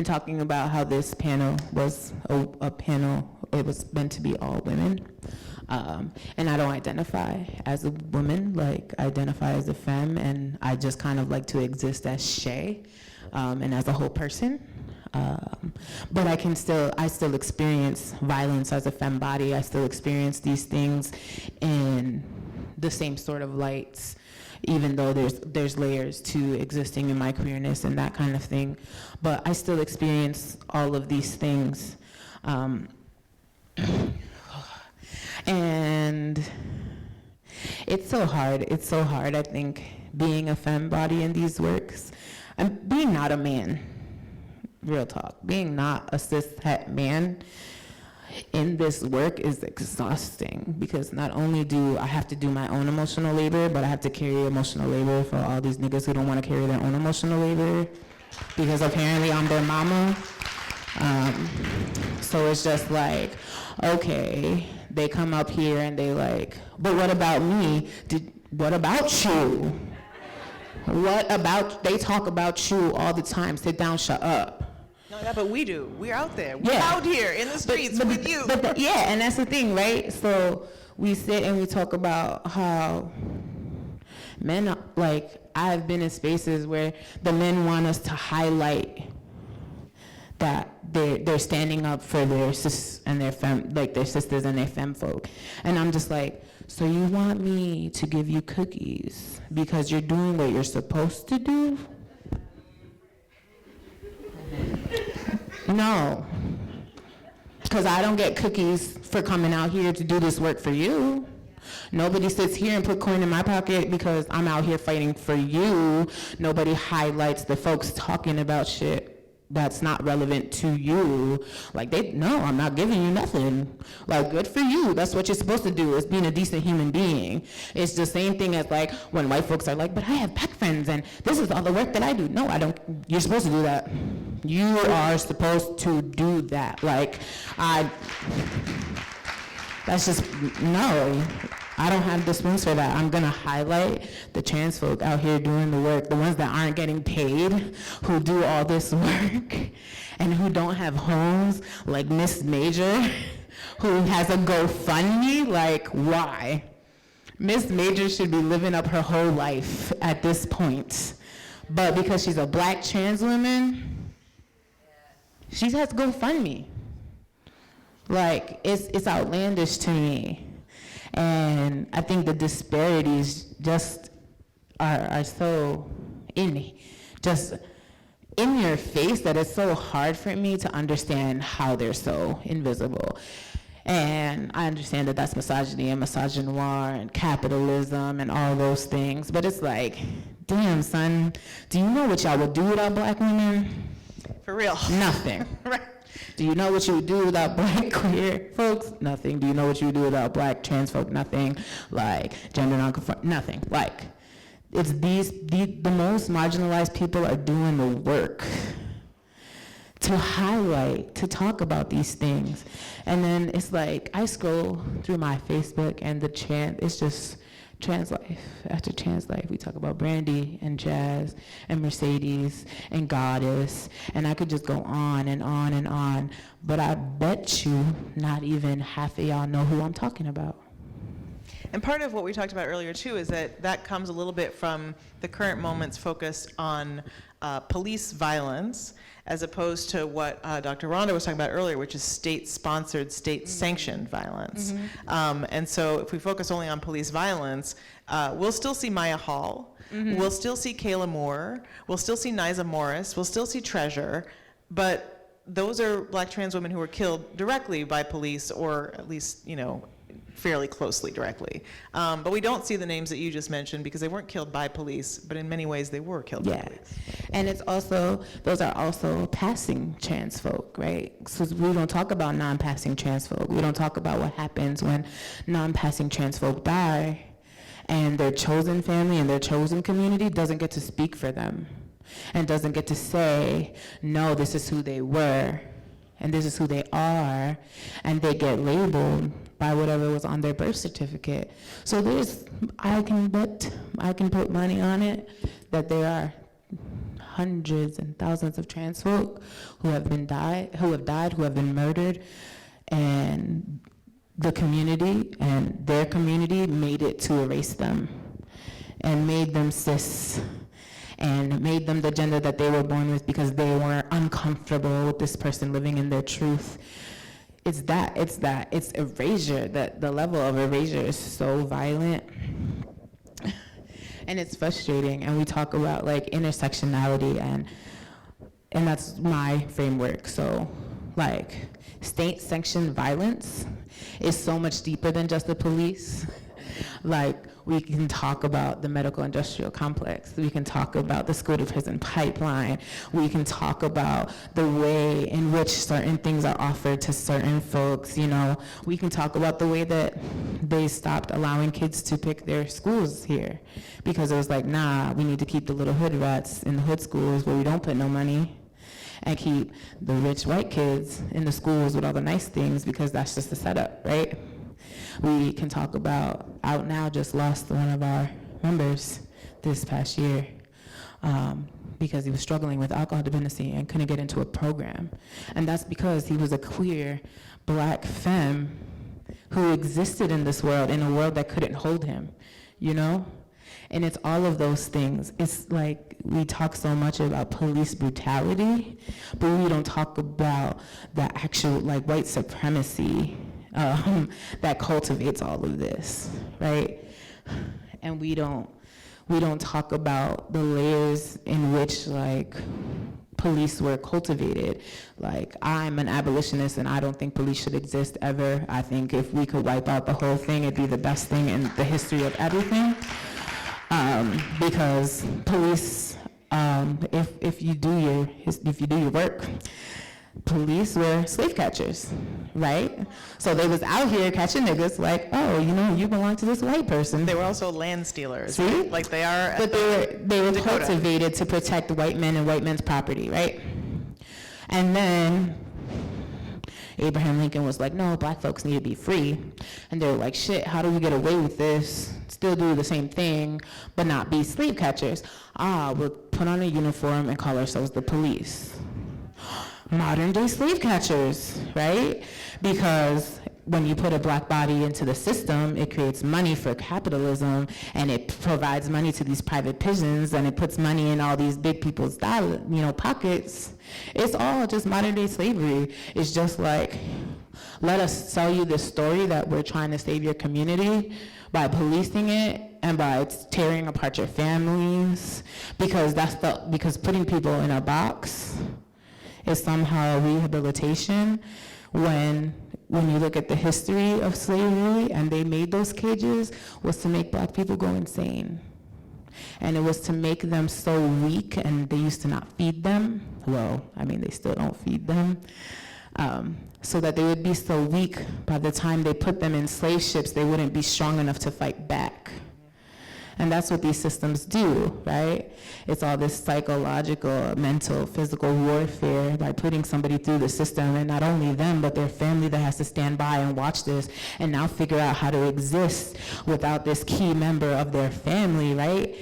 talking about how this panel was a panel, it was meant to be all women. And I don't identify as a woman, like I identify as a femme, and I just kind of like to exist as Shay, and as a whole person. But I still experience violence as a femme body. I still experience these things in the same sort of lights, even though there's layers to existing in my queerness and that kind of thing. But I still experience all of these things. And it's so hard, I think, being a femme body in these works. And being not a man, real talk, being not a cis-het man in this work is exhausting, because not only do I have to do my own emotional labor, but I have to carry emotional labor for all these niggas who don't want to carry their own emotional labor, because apparently I'm their mama. So it's just like, okay, they come up here and they like, but what about me? What about you? They talk about you all the time. Sit down, shut up. No, yeah, but we do. We're out there. We're out here in the streets with you. Yeah, and that's the thing, right? So we sit and we talk about how men, like, I've been in spaces where the men want us to highlight that they're standing up for their sis and their femme, like their sisters and their femme folk. And I'm just like, so you want me to give you cookies because you're doing what you're supposed to do? No, because I don't get cookies for coming out here to do this work for you. Nobody sits here and put coin in my pocket because I'm out here fighting for you. Nobody highlights the folks talking about shit that's not relevant to you. Like, no, I'm not giving you nothing. Like, good for you. That's what you're supposed to do, is being a decent human being. It's the same thing as, like, when white folks are like, but I have black friends, and this is all the work that I do. No, I don't. You're supposed to do that. You are supposed to do that. Like, that's just, no. I don't have the spoons for that. I'm gonna highlight the trans folk out here doing the work, the ones that aren't getting paid, who do all this work, and who don't have homes, like Miss Major, who has a GoFundMe. Like, why? Miss Major should be living up her whole life at this point. But because she's a black trans woman, she has GoFundMe. Like, it's outlandish to me. And I think the disparities just are so just in your face that it's so hard for me to understand how they're so invisible. And I understand that that's misogyny and misogynoir and capitalism and all those things, but it's like, damn, son, do you know what y'all would do without black women? For real. Nothing. Right. Do you know what you would do without black queer folks? Nothing. Do you know what you would do without black trans folk? Nothing. Like, gender non-conforming? Nothing. Like, it's the most marginalized people are doing the work to highlight, to talk about these things. And then it's like, I scroll through my Facebook and it's just trans life after trans life. We talk about Brandy and Jazz and Mercedes and Goddess, and I could just go on and on and on, but I bet you not even half of y'all know who I'm talking about. And part of what we talked about earlier too is that comes a little bit from the current moment's focus on police violence, as opposed to what Dr. Rhonda was talking about earlier, which is state-sponsored, state-sanctioned violence. And so if we focus only on police violence, we'll still see Maya Hall, we'll still see Kayla Moore, we'll still see Niza Morris, we'll still see Treasure, but those are black trans women who were killed directly by police, or at least, fairly closely directly. But we don't see the names that you just mentioned because they weren't killed by police, but in many ways they were killed by police. And those are also passing trans folk, right? So we don't talk about non-passing trans folk. We don't talk about what happens when non-passing trans folk die and their chosen family and their chosen community doesn't get to speak for them and doesn't get to say, no, this is who they were and this is who they are, and they get labeled by whatever was on their birth certificate. So I can put money on it that there are hundreds and thousands of trans folk who have died, who have been murdered, and the community and their community made it to erase them and made them cis and made them the gender that they were born with because they were uncomfortable with this person living in their truth. It's erasure, that the level of erasure is so violent. And it's frustrating, and we talk about like intersectionality, and that's my framework. So like state-sanctioned violence is so much deeper than just the police. Like, we can talk about the medical industrial complex. We can talk about the school to prison pipeline. We can talk about the way in which certain things are offered to certain folks. We can talk about the way that they stopped allowing kids to pick their schools here because it was like, nah, we need to keep the little hood rats in the hood schools where we don't put no money, and keep the rich white kids in the schools with all the nice things because that's just the setup, right? We can talk about Out Now just lost one of our members this past year because he was struggling with alcohol dependency and couldn't get into a program. And that's because he was a queer black femme who existed in this world, in a world that couldn't hold him, And it's all of those things. It's like we talk so much about police brutality, but we don't talk about the actual white supremacy that cultivates all of this, right? And we don't talk about the layers in which police were cultivated. Like, I'm an abolitionist, and I don't think police should exist ever. I think if we could wipe out the whole thing, it'd be the best thing in the history of everything. Because police, if you do your work, police were slave catchers, right? So they was out here catching niggas like, oh, you belong to this white person. They were also land stealers. See? Right? Like they are. But they were Dakota. cultivated to protect white men and white men's property, right? And then Abraham Lincoln was like, no, black folks need to be free. And they were like, shit, how do we get away with this? Still do the same thing, but not be slave catchers. We'll put on a uniform and call ourselves the police. Modern day slave catchers, right? Because when you put a black body into the system, it creates money for capitalism, and it provides money to these private prisons, and it puts money in all these big people's pockets. It's all just modern day slavery. It's just like, let us sell you this story that we're trying to save your community by policing it and by tearing apart your families, because because putting people in a box is somehow rehabilitation, when you look at the history of slavery and they made those cages, was to make black people go insane. And it was to make them so weak, and they used to not feed them. Well, I mean, they still don't feed them. So that they would be so weak, by the time they put them in slave ships, they wouldn't be strong enough to fight back. And that's what these systems do, right? It's all this psychological, mental, physical warfare by putting somebody through the system, and not only them, but their family that has to stand by and watch this and now figure out how to exist without this key member of their family, right?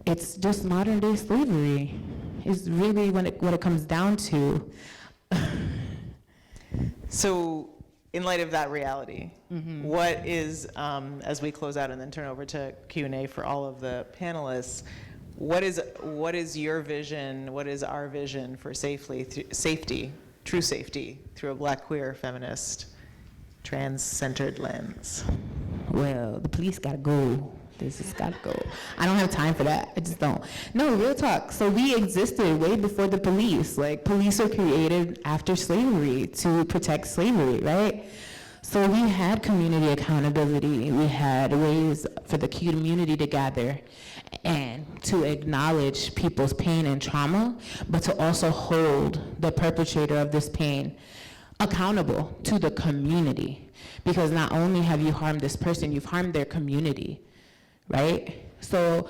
It's just modern day slavery. It's really what it comes down to. So, in light of that reality, what is, as we close out and then turn over to Q&A for all of the panelists, what is your vision, what is our vision for safety, true safety, through a black, queer, feminist, trans-centered lens? Well, the police gotta go. This has gotta go. I don't have time for that. I just don't. No, real talk. So we existed way before the police. Like, police were created after slavery to protect slavery, right? So we had community accountability. We had ways for the community to gather and to acknowledge people's pain and trauma, but to also hold the perpetrator of this pain accountable to the community. Because not only have you harmed this person, you've harmed their community, right? So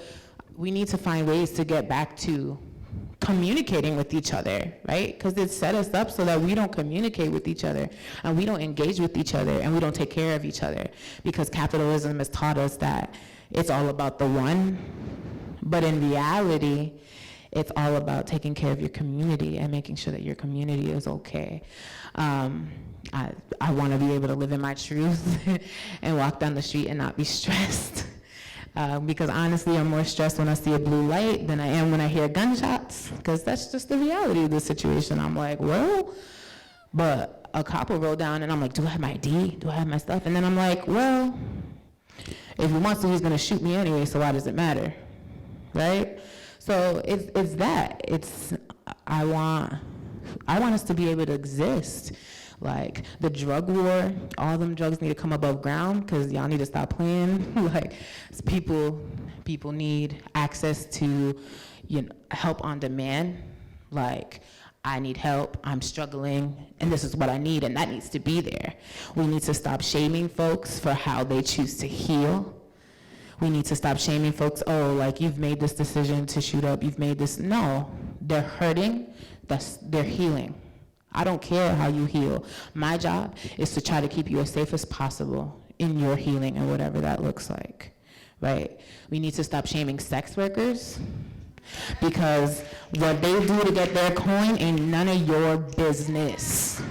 we need to find ways to get back to communicating with each other, right? Because it set us up so that we don't communicate with each other, and we don't engage with each other, and we don't take care of each other, because capitalism has taught us that it's all about the one, but in reality, it's all about taking care of your community and making sure that your community is okay. I want to be able to live in my truth and walk down the street and not be stressed. Because honestly, I'm more stressed when I see a blue light than I am when I hear gunshots, because that's just the reality of the situation. I'm like, well, but a cop will roll down and I'm like, do I have my ID? Do I have my stuff? And then I'm like, well, if he wants to, he's gonna shoot me anyway, so why does it matter, right? So it's that. I want us to be able to exist. Like, the drug war, all them drugs need to come above ground, because y'all need to stop playing. Like, people need access to, help on demand. Like, I need help, I'm struggling, and this is what I need, and that needs to be there. We need to stop shaming folks for how they choose to heal. We need to stop shaming folks, oh, like, you've made this decision to shoot up, you've made this. No, they're hurting, they're healing. I don't care how you heal. My job is to try to keep you as safe as possible in your healing and whatever that looks like, right? We need to stop shaming sex workers, because what they do to get their coin ain't none of your business.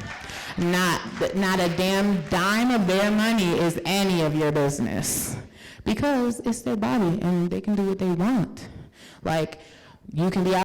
Not a damn dime of their money is any of your business, because it's their body and they can do what they want. Like, you can be out